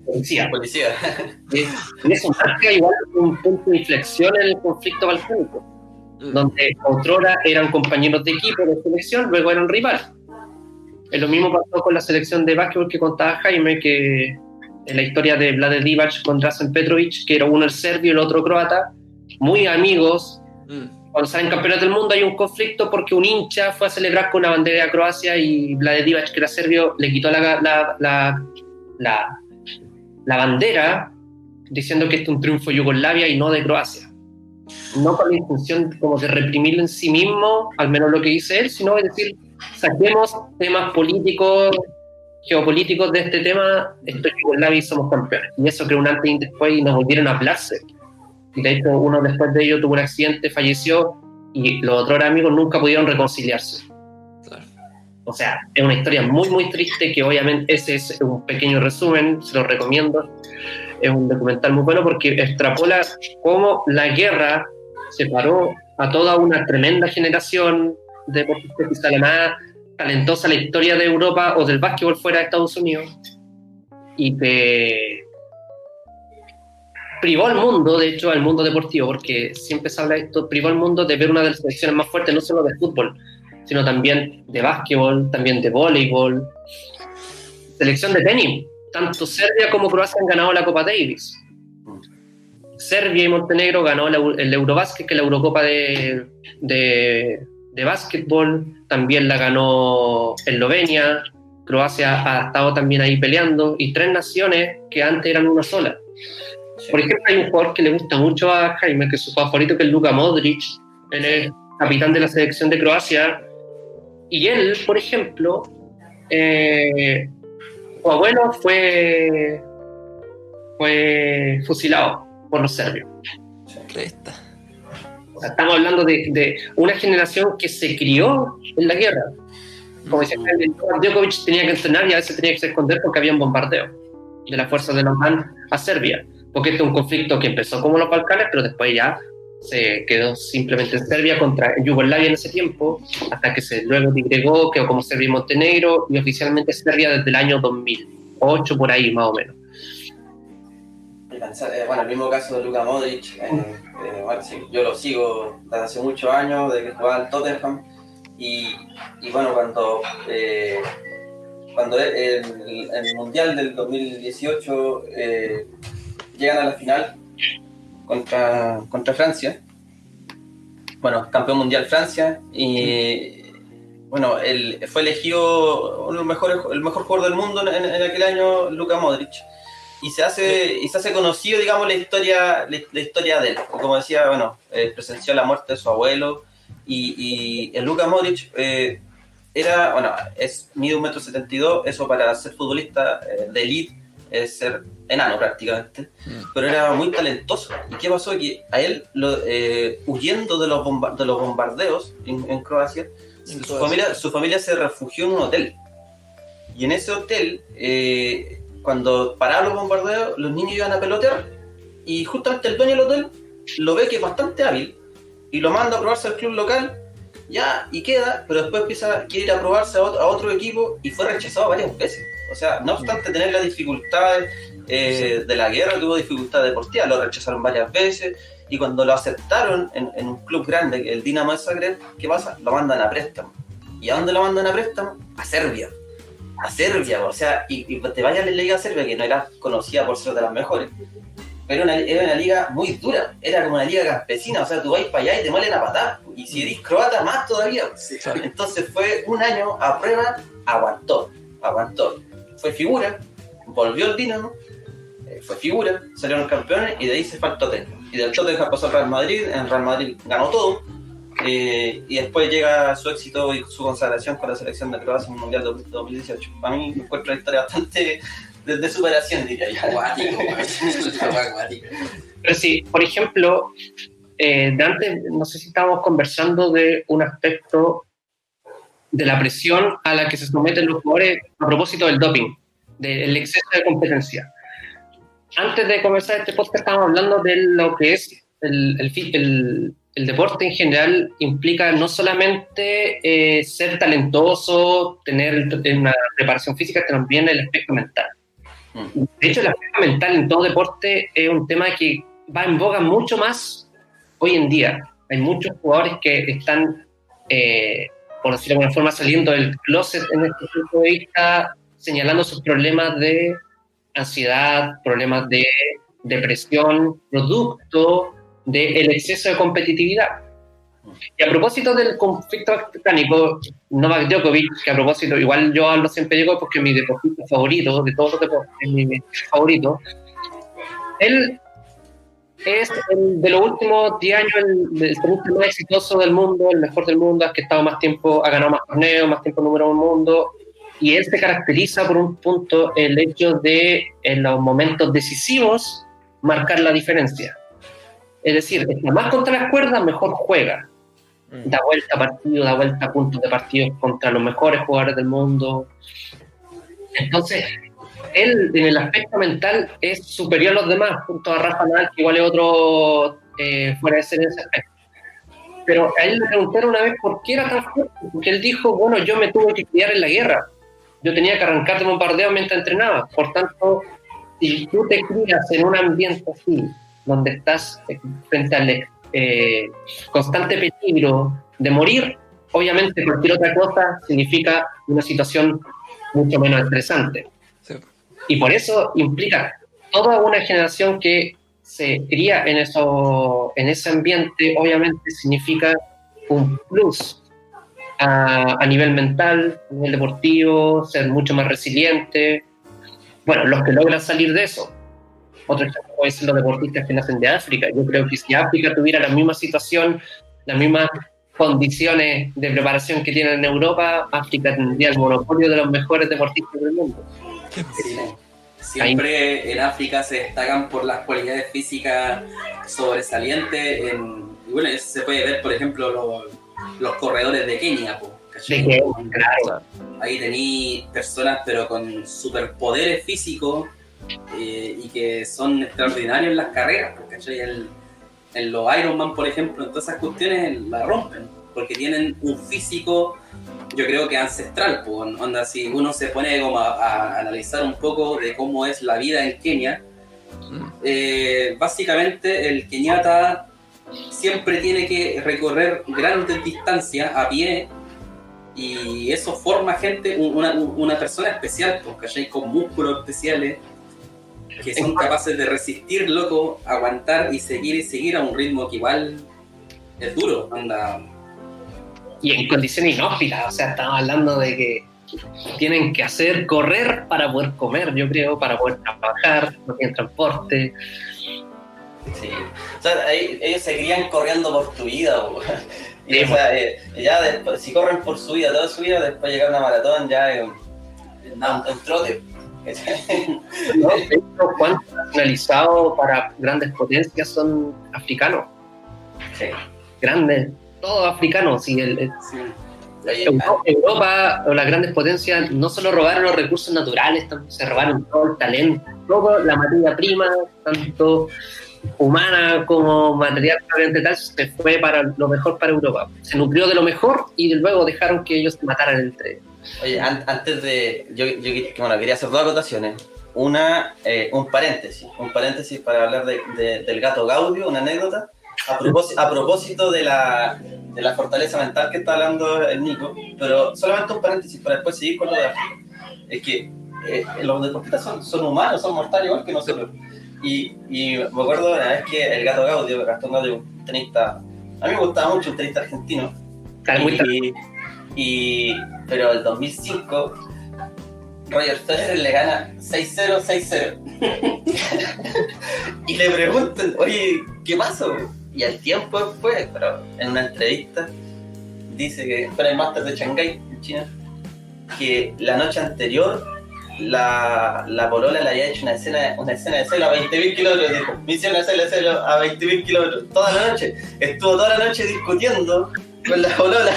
policía. Y eso marca igual un punto de inflexión en el conflicto balcánico, donde otrora eran compañeros de equipo de selección, luego eran rivales. Lo mismo pasó con la selección de básquetbol que contaba Jaime, que en la historia de Vlade Divac con Drazen Petrovic, que era uno el serbio y el otro croata, muy amigos. Cuando salen campeones del mundo hay un conflicto porque un hincha fue a celebrar con una bandera de Croacia y Vlade Divac, que era serbio, le quitó la bandera diciendo que este es un triunfo de Yugoslavia y no de Croacia. No con la intención como de reprimirlo en sí mismo, al menos lo que dice él, sino de decir, saquemos temas políticos, geopolíticos de este tema, esto es Yugoslavia y somos campeones. Y eso creó un antes y un después y nos volvieron a hablarse. Y de hecho, uno después de ello tuvo un accidente, falleció, y los otros amigos nunca pudieron reconciliarse. Claro. O sea, es una historia muy, muy triste, que obviamente ese es un pequeño resumen, se lo recomiendo. Es un documental muy bueno porque extrapola cómo la guerra separó a toda una tremenda generación de deportistas, quizá la más talentosa de la historia de Europa o del básquetbol fuera de Estados Unidos, y que privó al mundo, de hecho, al mundo deportivo, porque siempre se habla de esto, privó al mundo de ver una de las selecciones más fuertes, no solo de fútbol, sino también de básquetbol, también de voleibol, selección de tenis. Tanto Serbia como Croacia han ganado la Copa Davis. Serbia y Montenegro ganó el Eurobásquet, que es la Eurocopa de básquetbol, también la ganó Eslovenia, Croacia ha estado también ahí peleando, y 3 naciones que antes eran una sola. Por ejemplo, hay un jugador que le gusta mucho a Jaime, que es su favorito, que es Luka Modric. Él es capitán de la selección de Croacia, y él, por ejemplo, su abuelo fue fusilado por los serbios. O sea, estamos hablando de una generación que se crió en la guerra. Como decía Djokovic, tenía que entrenar y a veces tenía que esconder porque había un bombardeo de las fuerzas de la OTAN a Serbia, porque este es un conflicto que empezó como los Balcanes, pero después ya se quedó simplemente en Serbia contra Yugoslavia en ese tiempo, hasta que se luego digregó, quedó como Serbia y Montenegro, y oficialmente Serbia desde el año 2008, por ahí más o menos. Bueno, el mismo caso de Luka Modric, bueno, sí, yo lo sigo desde hace muchos años, desde que jugaba en Tottenham, y bueno, cuando el Mundial del 2018 llegan a la final contra Francia, bueno, campeón mundial Francia, y bueno, él fue elegido el mejor jugador del mundo en aquel año, Luka Modric, y se hace conocido, digamos, la historia de él. Como decía, bueno, presenció la muerte de su abuelo, y el Luka Modric mide 1,72 m, eso para ser futbolista de elite es ser enano prácticamente, pero era muy talentoso. ¿Y qué pasó? Que a él, huyendo de los bombardeos en Croacia, su familia se refugió en un hotel, y en ese hotel, cuando paraban los bombardeos, los niños iban a pelotear, y justamente el dueño del hotel lo ve que es bastante hábil y lo manda a probarse al club local, ya, y queda, pero después quiere ir a probarse a otro equipo, y fue rechazado varias veces. O sea, no obstante tener las dificultades de la guerra, tuvo dificultades deportivas, lo rechazaron varias veces, y cuando lo aceptaron en un club grande, el Dinamo de Zagreb, ¿qué pasa? Lo mandan a préstamo. ¿Y a dónde lo mandan a préstamo? A Serbia, o sea, y te vayas a la Liga Serbia, que no era conocida por ser de las mejores, pero era una liga muy dura, era como una liga campesina, o sea, tú vas para allá y te muelen a patar, y si eres croata, más todavía. Sí. Entonces fue un año a prueba, aguantó, fue figura, volvió el Dinamo, fue figura, salieron campeones, y de ahí se fue al Tottenham, y del Tottenham pasó al Real Madrid, en Real Madrid ganó todo, y después llega su éxito y su consagración con la selección de Croacia en el Mundial de 2018. Para mí me encuentro una historia bastante de superación, diría yo. Acuático. Pero sí, por ejemplo, de antes, no sé si estábamos conversando de un aspecto de la presión a la que se someten los jugadores a propósito del doping, del exceso de competencia. Antes de comenzar este podcast estábamos hablando de lo que es el deporte en general. Implica no solamente ser talentoso, tener una preparación física, sino también el aspecto mental. De hecho, el aspecto mental en todo deporte es un tema que va en boga mucho más hoy en día. Hay muchos jugadores que están, por decirlo de alguna forma, saliendo del closet en este punto de vista, señalando sus problemas de ansiedad, problemas de depresión, producto del exceso de competitividad. Y a propósito del conflicto británico, Novak Djokovic, que a propósito, igual yo hablo siempre de Djokovic porque es mi deportista favorito, de todos los deportes, es mi favorito. Él es de los últimos 10 años el tenista más exitoso del mundo, el mejor del mundo, es que ha estado más tiempo, ha ganado más torneos, más tiempo número 1 del mundo, y él se caracteriza por un punto el hecho de, en los momentos decisivos, marcar la diferencia. Es decir, está más contra las cuerdas, mejor juega. Da vuelta a partido, da vuelta a puntos de partidos contra los mejores jugadores del mundo. Entonces, él en el aspecto mental es superior a los demás, junto a Rafa Nadal, que igual es otro fuera de ser en ese aspecto. Pero a él le preguntaron una vez por qué era tan fuerte, porque él dijo, bueno, yo me tuve que criar en la guerra, yo tenía que arrancar de un bombardeo mientras entrenaba, por tanto, si tú te crías en un ambiente así, donde estás frente al constante peligro de morir, obviamente cualquier otra cosa significa una situación mucho menos estresante. Sí. Y por eso implica toda una generación que se cría en ese ambiente, obviamente significa un plus a nivel mental, a nivel deportivo, ser mucho más resiliente. Bueno, los que logran salir de eso. Otro ejemplo puede ser los deportistas que nacen de África. Yo creo que si África tuviera la misma situación, las mismas condiciones de preparación que tienen en Europa, África tendría el monopolio de los mejores deportistas del mundo. Sí. Siempre en África se destacan por las cualidades físicas sobresalientes. Y bueno, eso se puede ver, por ejemplo, los corredores de Kenia, ¿cachai? Claro. Ahí tení personas pero con superpoderes físicos y que son extraordinarios en las carreras, ¿cachai? En los Ironman, por ejemplo, en todas esas cuestiones la rompen, porque tienen un físico, yo creo que ancestral, pues, onda, si uno se pone como a analizar un poco de cómo es la vida en Kenia, básicamente el keniata siempre tiene que recorrer grandes distancias a pie, y eso forma gente, una persona especial, pues, ¿cachai? Con músculos especiales que son capaces de resistir, loco, aguantar y seguir a un ritmo que igual es duro, anda. Y en condiciones inhóspitas, o sea, estamos hablando de que tienen que correr para poder comer, yo creo, para poder trabajar, no tienen transporte. Sí, o sea, ellos se crían corriendo por tu vida, y, o sea, ya después, si corren por su vida, toda su vida, después llegar a una maratón ya es un trote. ¿No? De hecho, ¿cuántos nacionalizados para grandes potencias son africanos? Sí. Grandes, todos africanos. Sí, Sí. Europa o las grandes potencias no solo robaron los recursos naturales, se robaron todo el talento, toda la materia prima, tanto humana como material tal, se fue para lo mejor para Europa. Se nutrió de lo mejor y luego dejaron que ellos se mataran entre ellos. Oye, antes de... Yo quería hacer dos acotaciones. Una, un paréntesis para hablar del gato Gaudio, una anécdota. A propósito de la fortaleza mental que está hablando el Nico, pero solamente un paréntesis para después seguir con lo de África. Es que los deportistas son humanos, son mortales igual que nosotros. Y me acuerdo una vez que el gato Gaudio, Gastón Gaudio, un tenista, a mí me gustaba mucho, un tenista argentino. Pero el 2005 Roger Federer le gana 6-0, 6-0. Y le preguntan, oye, ¿qué pasó? Y al tiempo después, pero en una entrevista, dice que fue en el Masters de Shanghái, en China, que la noche anterior la polola le había hecho una escena de celo a 20.000 kilómetros. Dijo, me hicieron una escena de celo a 20.000 kilómetros toda la noche. Estuvo toda la noche discutiendo con la polola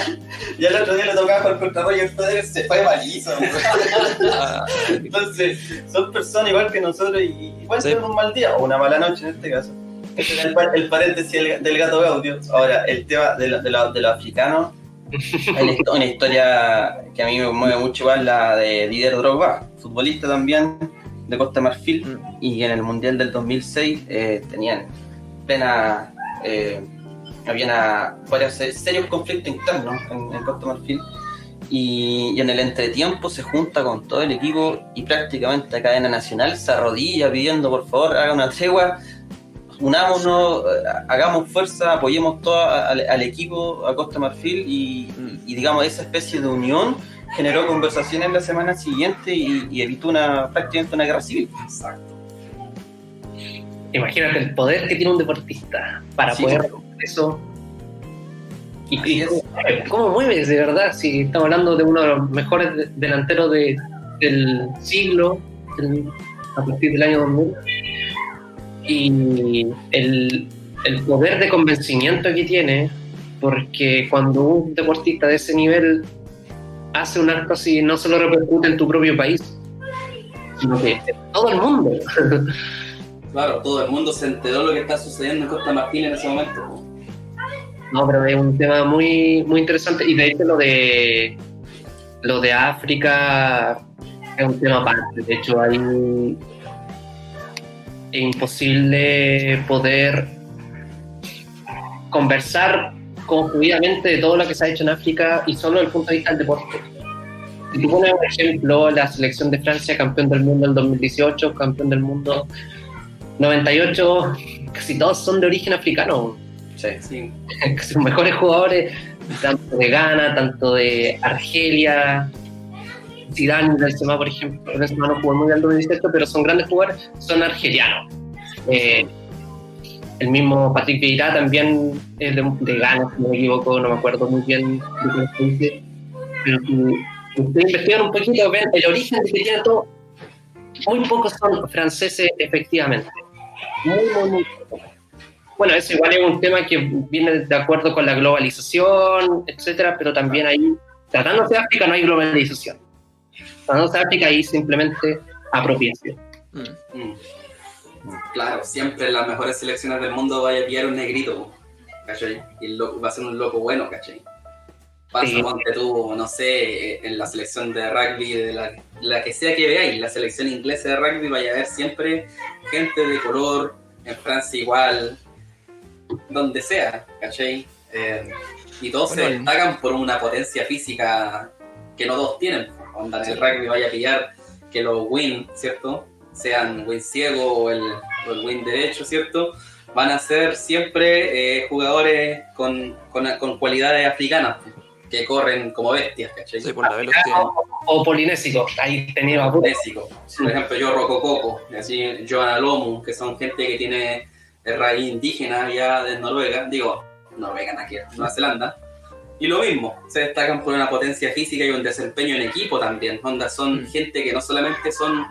y al otro día le tocaba jugar contra Roger Federer, se fue malizo. Entonces, son personas igual que nosotros y igual tienen un mal día o una mala noche en este caso. Ese es el paréntesis del gato Gaudio. Ahora, el tema de los africanos, una historia que a mí me mueve mucho igual, la de Didier Drogba, futbolista también de Costa de Marfil, y en el Mundial del 2006 tenían había varios serios conflictos internos en Costa de Marfil, y en el entretiempo se junta con todo el equipo y prácticamente la cadena nacional se arrodilla pidiendo por favor haga una tregua, unámonos, hagamos fuerza, apoyemos todo al equipo, a Costa de Marfil, y digamos esa especie de unión generó conversaciones la semana siguiente y evitó prácticamente una guerra civil. Exacto. Imagínate el poder que tiene un deportista para poder hacer eso. Y cómo mueves, de verdad, si estamos hablando de uno de los mejores delanteros del siglo, a partir del año 2000. Y el poder de convencimiento que tiene, porque cuando un deportista de ese nivel hace un acto así, no solo repercute en tu propio país, sino que en todo el mundo. Claro, todo el mundo se enteró de lo que está sucediendo en Costa de Marfil en ese momento. No, pero es un tema muy, muy interesante, y de hecho lo de África es un tema aparte. De hecho hay es imposible poder conversar concluidamente de todo lo que se ha hecho en África y solo desde el punto de vista del deporte. Si tú pones un ejemplo, la selección de Francia, campeón del mundo en 2018, campeón del mundo 98, casi todos son de origen africano. Sí. Casi los mejores jugadores, tanto de Ghana, tanto de Argelia, Zidane, Benzema, por ejemplo. Benzema no jugó muy bien en 2018, pero son grandes jugadores, son argelianos. El mismo Patrick Vieira también es de Ghana, si no me equivoco, no me acuerdo muy bien de qué país. Pero si ustedes investigan un poquito, ven el origen de que tiene todo. Muy pocos son franceses, efectivamente. Muy pocos. Bueno, eso igual es un tema que viene de acuerdo con la globalización, etcétera, pero también ahí, tratándose de África, no hay globalización. Tratándose de África, hay simplemente apropiación. Claro, siempre en las mejores selecciones del mundo vaya a pillar un negrito, ¿cachai? Y el loco va a ser un loco bueno, ¿cachai? Pasa, ponte tú, no sé, en la selección de rugby, de la que sea que veáis, la selección inglesa de rugby, vaya a ver siempre gente de color, en Francia igual, donde sea, ¿cachai? Y todos se destacan por una potencia física que no todos tienen. Onda, en el rugby vaya a pillar que los wing, ¿cierto? Sean wing ciego o el wing derecho, ¿cierto? Van a ser siempre jugadores con cualidades africanas, que corren como bestias, ¿cachai? Sí, por la velocidad. O polinésicos, ahí tenía polinésicos. Por ejemplo, yo Rocococo, así Johanna Lomu, que son gente que tiene raíz indígena ya de Noruega, Noruega, aquí en Nueva Zelanda, y lo mismo, se destacan por una potencia física y un desempeño en equipo también. Onda, son gente que no solamente son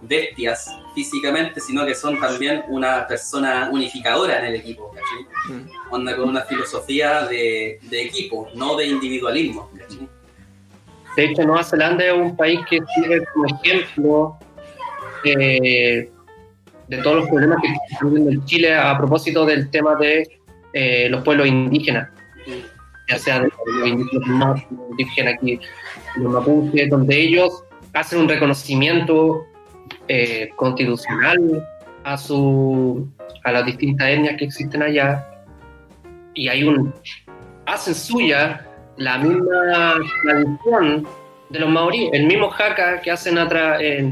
bestias físicamente, sino que son también una persona unificadora en el equipo, ¿cachai? Onda, con una filosofía de equipo, no de individualismo, ¿cachai? De hecho, Nueva Zelanda es un país que sirve como ejemplo de todos los problemas que están viviendo en Chile a propósito del tema de los pueblos indígenas. ya sea de los indígenas aquí, los mapuches, donde ellos hacen un reconocimiento constitucional a las distintas etnias que existen allá, y hacen suya la misma tradición de los maoríes, el mismo haka que hacen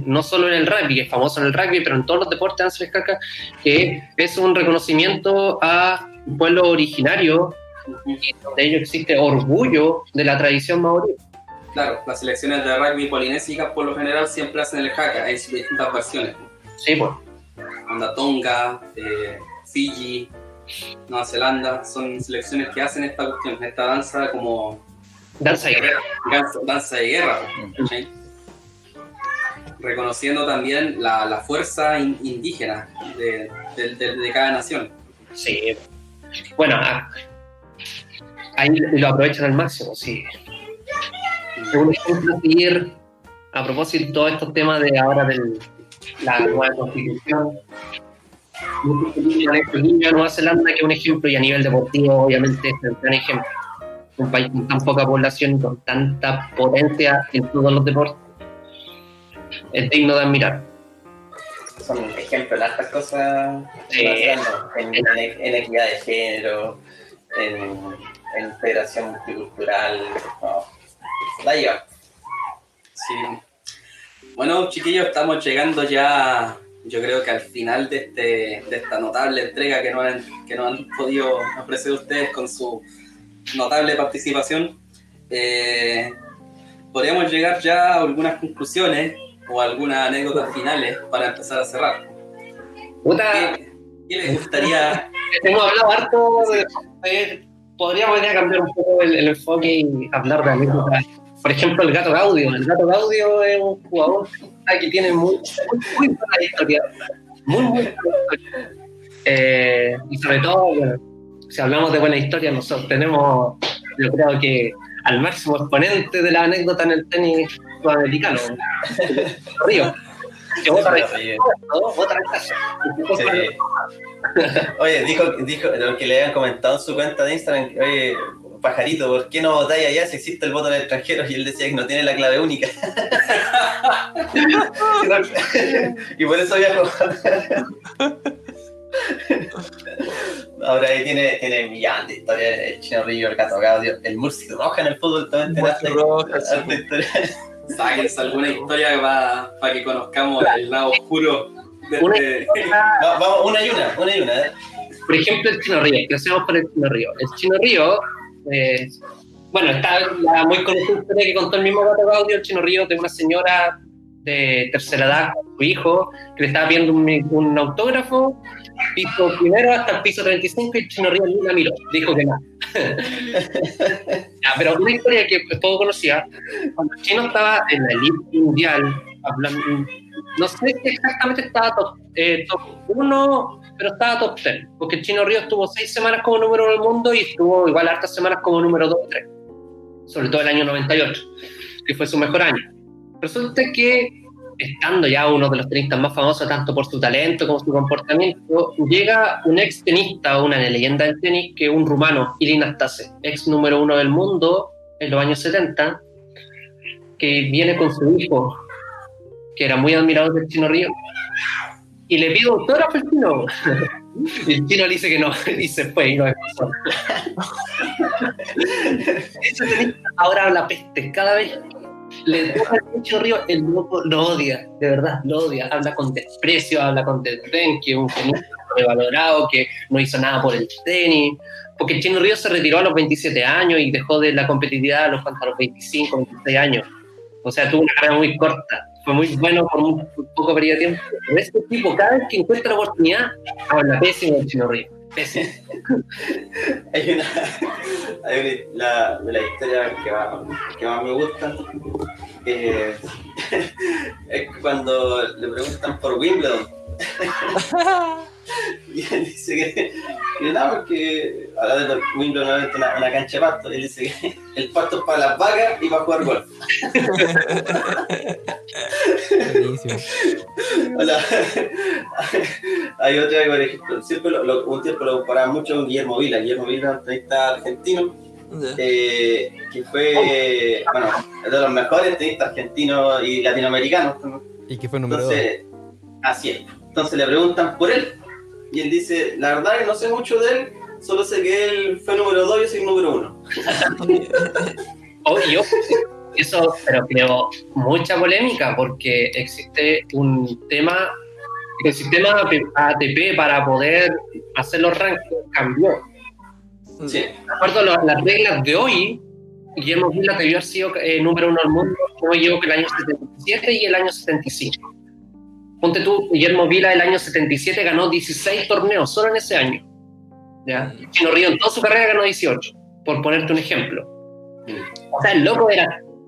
no solo en el rugby, que es famoso en el rugby, pero en todos los deportes hacen el haka, que es un reconocimiento a un pueblo originario y donde ello existe orgullo de la tradición maorí. Claro, las selecciones de rugby polinésicas por lo general siempre hacen el haka, hay distintas versiones. Sí, pues. Anda Tonga, Fiji, Nueva Zelanda, son selecciones que hacen esta cuestión, esta danza como... Danza de guerra. Danza de guerra, ¿sí? Reconociendo también la fuerza indígena de cada nación. Sí. Bueno, ahí lo aprovechan al máximo, sí. Un ejemplo a seguir, a propósito de todos estos temas de ahora de la nueva constitución, Nueva Zelanda, que es un ejemplo, y a nivel deportivo obviamente es un gran ejemplo. Un país con tan poca población y con tanta potencia en todos los deportes, es digno de admirar. Son ejemplos de estas cosas, en equidad de género, en integración multicultural. La lleva. Sí. Bueno, chiquillos, estamos llegando ya, yo creo que al final de esta notable entrega que nos han podido ofrecer ustedes con su notable participación. Podríamos llegar ya a algunas conclusiones o algunas anécdotas finales para empezar a cerrar. ¿Qué les gustaría? Hemos hablado harto podríamos cambiar un poco el enfoque y hablar de anécdotas. Por ejemplo, el Gato Gaudio. El Gato Gaudio es un jugador que tiene muy buena historia. Muy buena historia. Y sobre todo, bueno, si hablamos de buena historia, nosotros tenemos, yo creo que al máximo exponente de la anécdota en el tenis sudamericano, Río. Que vota en casa. Oye, dijo lo que le habían comentado en su cuenta de Instagram, oye, pajarito, ¿por qué no votáis allá si existe el voto en el extranjero? Y él decía que no tiene la clave única. Y por eso viajó. Ahora ahí tiene millones de historias, el Chino Río, el Gato Gaudio, el Murci Roja en el fútbol también. Sáquense alguna historia para que conozcamos el lado oscuro de Vamos, una y una. Por ejemplo, el Chino Río, ¿qué hacemos con el Chino Río? El Chino Río, bueno, está la muy conocida historia que contó el mismo Gato Gaudio, el Chino Río, de una señora de tercera edad con su hijo, que le estaba pidiendo un autógrafo, piso primero hasta el piso 35, y el Chino Río ni la miró, dijo que no. Pero una historia que todo conocía, cuando el Chino estaba en la elite mundial, no sé si exactamente estaba top 1, pero estaba top 10, porque el Chino Río estuvo 6 semanas como número 1 del mundo y estuvo igual hartas semanas como número 2 o 3, sobre todo el año 98, que fue su mejor año. Resulta que, estando ya uno de los tenistas más famosos, tanto por su talento como su comportamiento, llega un ex tenista, una leyenda del tenis, que es un rumano, Ilie Nastase, ex número 1 del mundo en los años 70, que viene con su hijo, que era muy admirador del Chino Río, y le pide autógrafo al Chino. Y el Chino le dice que no, y se fue y no dejó. Ese tenista ahora habla peste, cada vez le toca el Chino Río, el loco lo odia, de verdad, lo odia, habla con desprecio, habla con desdén, que es un tenista revalorado, que no hizo nada por el tenis, porque el Chino Río se retiró a los 27 años y dejó de la competitividad a los 25, 26 años, o sea, tuvo una carrera muy corta, fue muy bueno por un poco periodo de tiempo, pero este tipo, cada vez que encuentra la oportunidad, habla pésimo del Chino Río. Hay la historia que más me gusta, es cuando le preguntan por Wimbledon. Y él dice que nada, porque ahora de Wimbledon es una cancha de pasto, y él dice que el pasto es para las vacas y para jugar golf. Buenísimo. Hola. Hay otra que, por ejemplo, siempre un tiempo lo comparaba mucho con Guillermo Vila. Guillermo Vila, un tenista argentino, que fue, bueno, de los mejores tenistas argentinos y latinoamericanos. Y que fue número 2. Entonces, así es. Entonces le preguntan por él y él dice, la verdad que no sé mucho de él, solo sé que él fue número 2 y yo soy número 1. Obvio, eso, pero creo mucha polémica porque existe un tema, el sistema ATP para poder hacer los rankings cambió. Sí. De acuerdo a las reglas de hoy, Guillermo Vilas debió haber sido número 1 del mundo, no llevo que el año 77 y el año 75. Ponte tú, Guillermo Vilas el año 77 ganó 16 torneos solo en ese año. ¿Ya? Chino Río en toda su carrera ganó 18, por ponerte un ejemplo. O sea, el loco era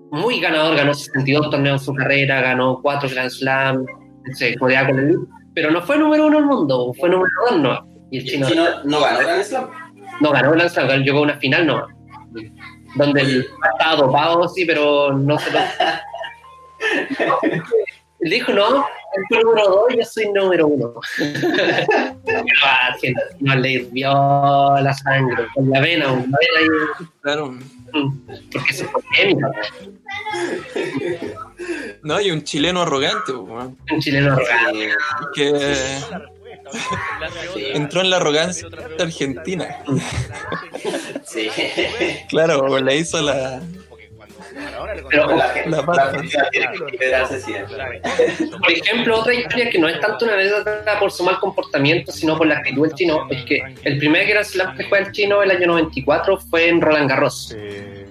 muy ganador, ganó 62 torneos en su carrera, ganó 4 Grand Slam, se codeaba con el, pero no fue número 1 del mundo, fue número 2 no. Y el chino no ganó Grand Slam. No ganó Grand Slam, llegó a una final no. Donde él estaba dopado, sí, pero no se lo... Él dijo, no, él fue número 2 y yo soy número 1. No le hirvió la sangre, con la vena ahí. Claro. Porque se fue polémica. No, y un chileno arrogante, weón. Un chileno arrogante. Que entró en la arrogancia argentina. Sí. Claro, le hizo la... Pero, la pata. por ejemplo, otra historia que no es tanto una anécdota por su mal comportamiento, sino por la actitud del chino, es que el primer Grand Slam que fue el chino el año 94 fue en Roland Garros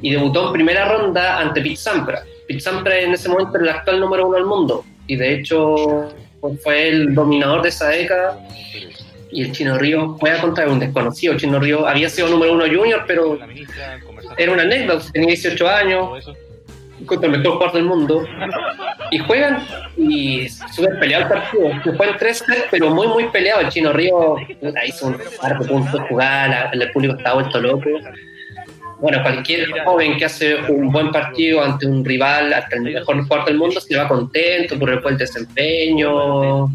y debutó en primera ronda ante Pete Sampras. Pete Sampras en ese momento era el actual número 1 del mundo y de hecho fue el dominador de esa década. Y el Chino Río juega contra un desconocido. El Chino Río había sido número 1 junior, pero era una anécdota, tenía 18 años, contra el mejor jugador del mundo. Y juegan y súper peleado el partido. Se fue en 3 sets, pero muy, muy peleado. El Chino Río hizo un par de puntos de jugar, el público estaba vuelto loco. Bueno, cualquier joven que hace un buen partido ante un rival, hasta el mejor jugador del mundo, se va contento por el buen desempeño.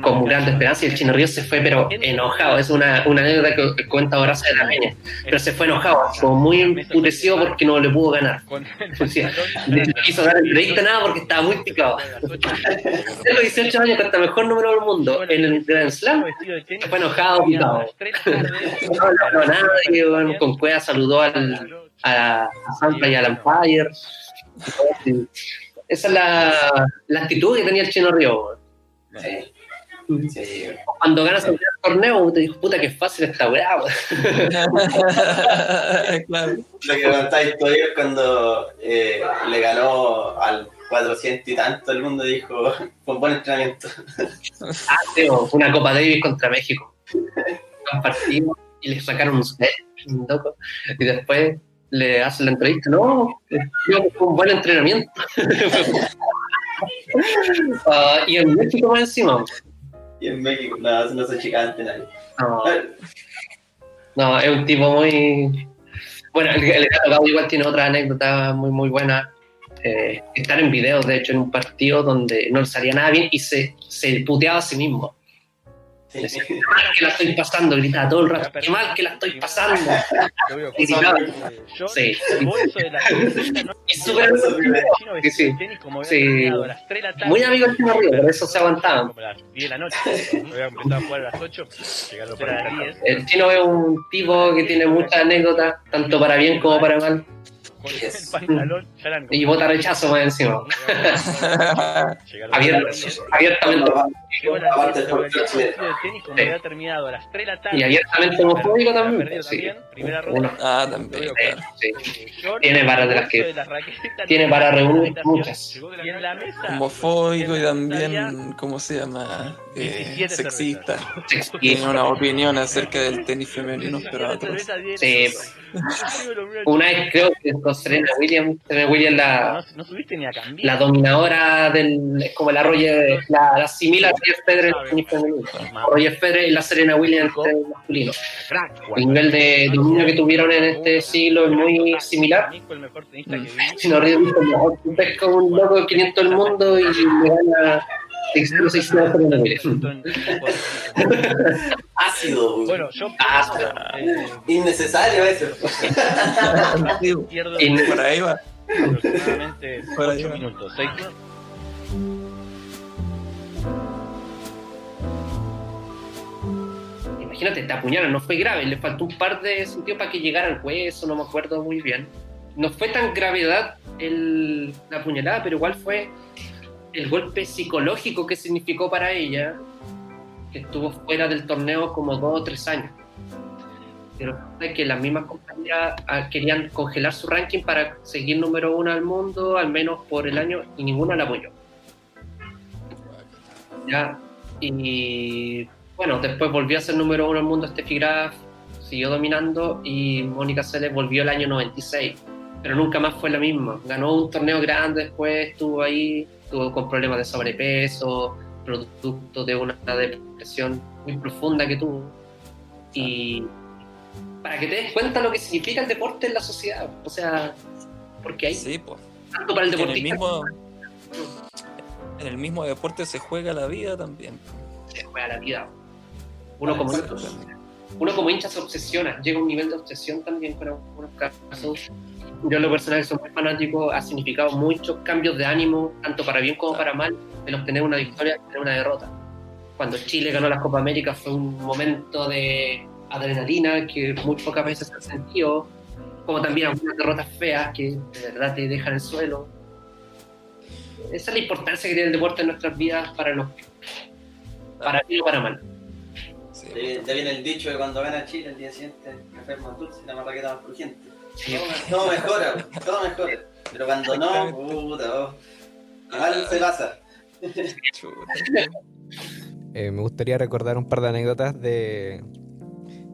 Con grande esperanza, y el Chino Río se fue pero enojado. Es una anécdota que cuenta Horacio de la Peña, pero se fue enojado, como muy emputecido porque no le pudo ganar. Pues, sí, no quiso dar el crédito nada porque estaba muy picado. De los 18 años, hasta el mejor número del mundo en el Grand Slam, se fue enojado, picado. No habló nadie, bueno, con Cueva saludó a Santa y al Empire. Esa es la actitud que tenía el Chino Río. Sí. Sí. Cuando ganas el torneo, te dijo, puta, que fácil esta weá. Claro. Lo que contáis todavía es cuando le ganó al 400 y tanto, el mundo dijo, fue un buen entrenamiento. Tío, fue una Copa Davis contra México. Un partido y le sacaron un set, loco. Y después le hacen la entrevista, no, fue un buen entrenamiento. Y en México más encima. Y en México, no se chicante nadie. No, es un tipo muy... Bueno, el Gato Gaudio igual tiene otra anécdota muy, muy buena. Estar en videos, de hecho, en un partido donde no le salía nada bien y se puteaba a sí mismo. Sí. Decía, qué mal que la estoy pasando, gritaba todo el rato, qué mal que la estoy pasando. Y gritaba. Sí. Y súper sí. Muy amigo del Chino Río, por eso se aguantaban. El Chino es un tipo que tiene muchas anécdotas, tanto para bien como para mal. Y vota rechazo más encima. Abiertamente. Y abiertamente homofóbico también. Sí. También. Sí. Tiene para de las que tiene para reunir muchas. Homofóbico y también, ¿cómo se llama? Sexista. Tiene una opinión acerca del tenis femenino, pero atroz. Sí. Una vez creo que con Serena Williams la dominadora del, es como la Roger, la similar a Roger Federer en el tenis femenino. Roger Federer y la Serena Williams en el masculino. El nivel de dominio que tuvieron en este siglo es muy similar. Si no ríes como pesca un loco de 500 del mundo y le gana Ácido. Bueno, yo Innecesario eso. pierdo Por ahí va. aproximadamente Por ahí 8 va. minutos. 6 Imagínate, te apuñalan, no fue grave, le faltó un par de sentidos para que llegara al hueso, no me acuerdo muy bien. No fue tan gravedad la apuñalada, pero igual fue el golpe psicológico que significó para ella, que estuvo fuera del torneo como 2 o 3 años. Pero de que las mismas compañías querían congelar su ranking para seguir número 1 al mundo, al menos por el año, y ninguna la apoyó. Ya, y bueno, después volvió a ser número 1 al mundo Steffi Graf, siguió dominando, y Mónica Seles volvió el año 96, pero nunca más fue la misma. Ganó un torneo grande, después estuvo ahí, estuvo con problemas de sobrepeso, producto de una depresión muy profunda que tuvo. Y para que te des cuenta lo que significa el deporte en la sociedad, o sea, porque hay Sí, pues. tanto para el deportista En el mismo deporte se juega la vida también. se juega la vida. Uno como hincha se obsesiona, llega a un nivel de obsesión también con algunos casos. Yo en lo personal soy muy fanático, ha significado muchos cambios de ánimo, tanto para bien como para mal, el obtener una victoria y tener una derrota. Cuando Chile ganó la Copa América fue un momento de adrenalina que muy pocas veces se ha sentido, como también algunas derrotas feas que de verdad te dejan en el suelo. Esa es la importancia que tiene el deporte en nuestras vidas para bien o para mal. Sí. Ya viene el dicho de cuando gana Chile el día siguiente, el café es más dulce y la marraqueta más crujiente. Sí. Todo mejora. Pero cuando no, puta, igual se pasa. Chuta. Me gustaría recordar un par de anécdotas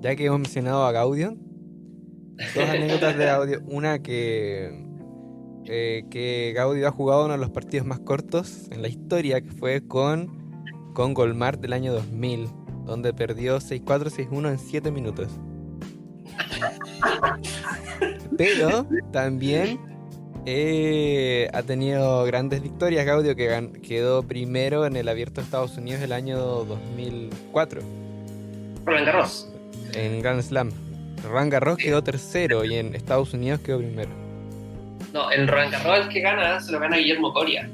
ya que hemos mencionado a Gaudio, 2 anécdotas de Gaudio. Una que Gaudio ha jugado uno de los partidos más cortos en la historia, que fue con Golmar del año 2000, donde perdió 6-4, 6-1 en 7 minutos. Pero también ha tenido grandes victorias Gaudio, que quedó primero en el Abierto de Estados Unidos el año 2004 Roland Garros. en Grand Slam. Roland Garros quedó tercero y en Estados Unidos quedó primero. No, el Roland Garros el que gana se lo gana Guillermo Coria.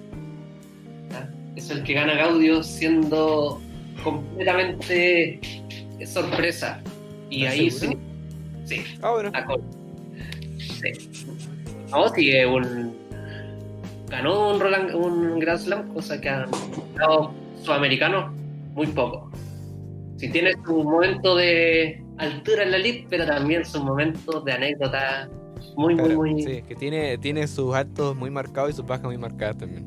¿Ah? Es el que gana Gaudio siendo completamente sorpresa. Y ¿Estás ahí seguro? sí. Ah, bueno. Sí. No, sí, ganó un Grand Slam, cosa que han ganado sudamericanos muy poco. Sí, tiene su momento de altura en la elite, pero también sus momentos de anécdota muy, Claro, muy. sí, que tiene sus altos muy marcados y sus bajas muy marcadas también.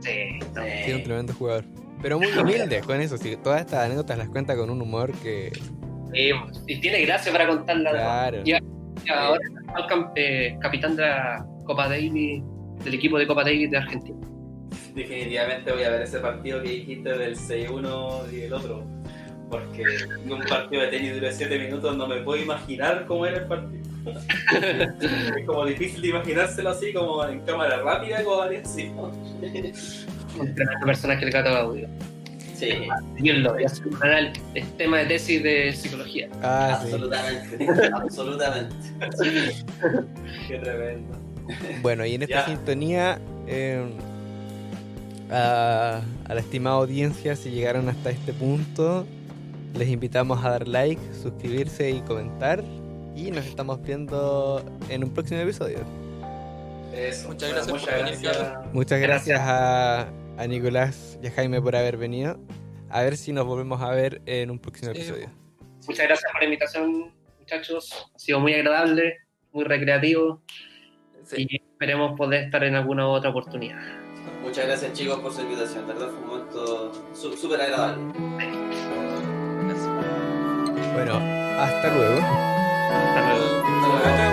Sí, no. Tiene un tremendo jugador. Pero muy humilde con eso, sí, todas estas anécdotas las cuenta con un humor que... Y tiene gracia para contarla. Claro. Y ahora es el capitán de la Copa Davis, del equipo de Copa Davis de Argentina. Definitivamente voy a ver ese partido que dijiste del 6-1 y el otro. Porque un partido de tenis dura 7 minutos, no me puedo imaginar cómo era el partido. Es como difícil de imaginárselo así, como en cámara rápida, como haría así, ¿no? Un tremendo personaje el Gato Gaudio. Sí, Seguirlo, y hacer un canal, es tema de tesis de psicología. Ah, sí. absolutamente. Qué tremendo. Bueno, y en esta Ya. sintonía, a la estimada audiencia, si llegaron hasta este punto, les invitamos a dar like, suscribirse y comentar. Y nos estamos viendo en un próximo episodio. Eso. Muchas Bueno, gracias por venir, gracias. Muchas gracias a Nicolás y a Jaime por haber venido. A ver si nos volvemos a ver en un próximo Sí. episodio. Muchas gracias por la invitación, muchachos. Ha sido muy agradable, muy recreativo. Sí. Y esperemos poder estar en alguna otra oportunidad. Muchas gracias, chicos, por su invitación. De verdad fue un momento súper agradable. Bueno, hasta luego. Hasta luego. Hasta luego.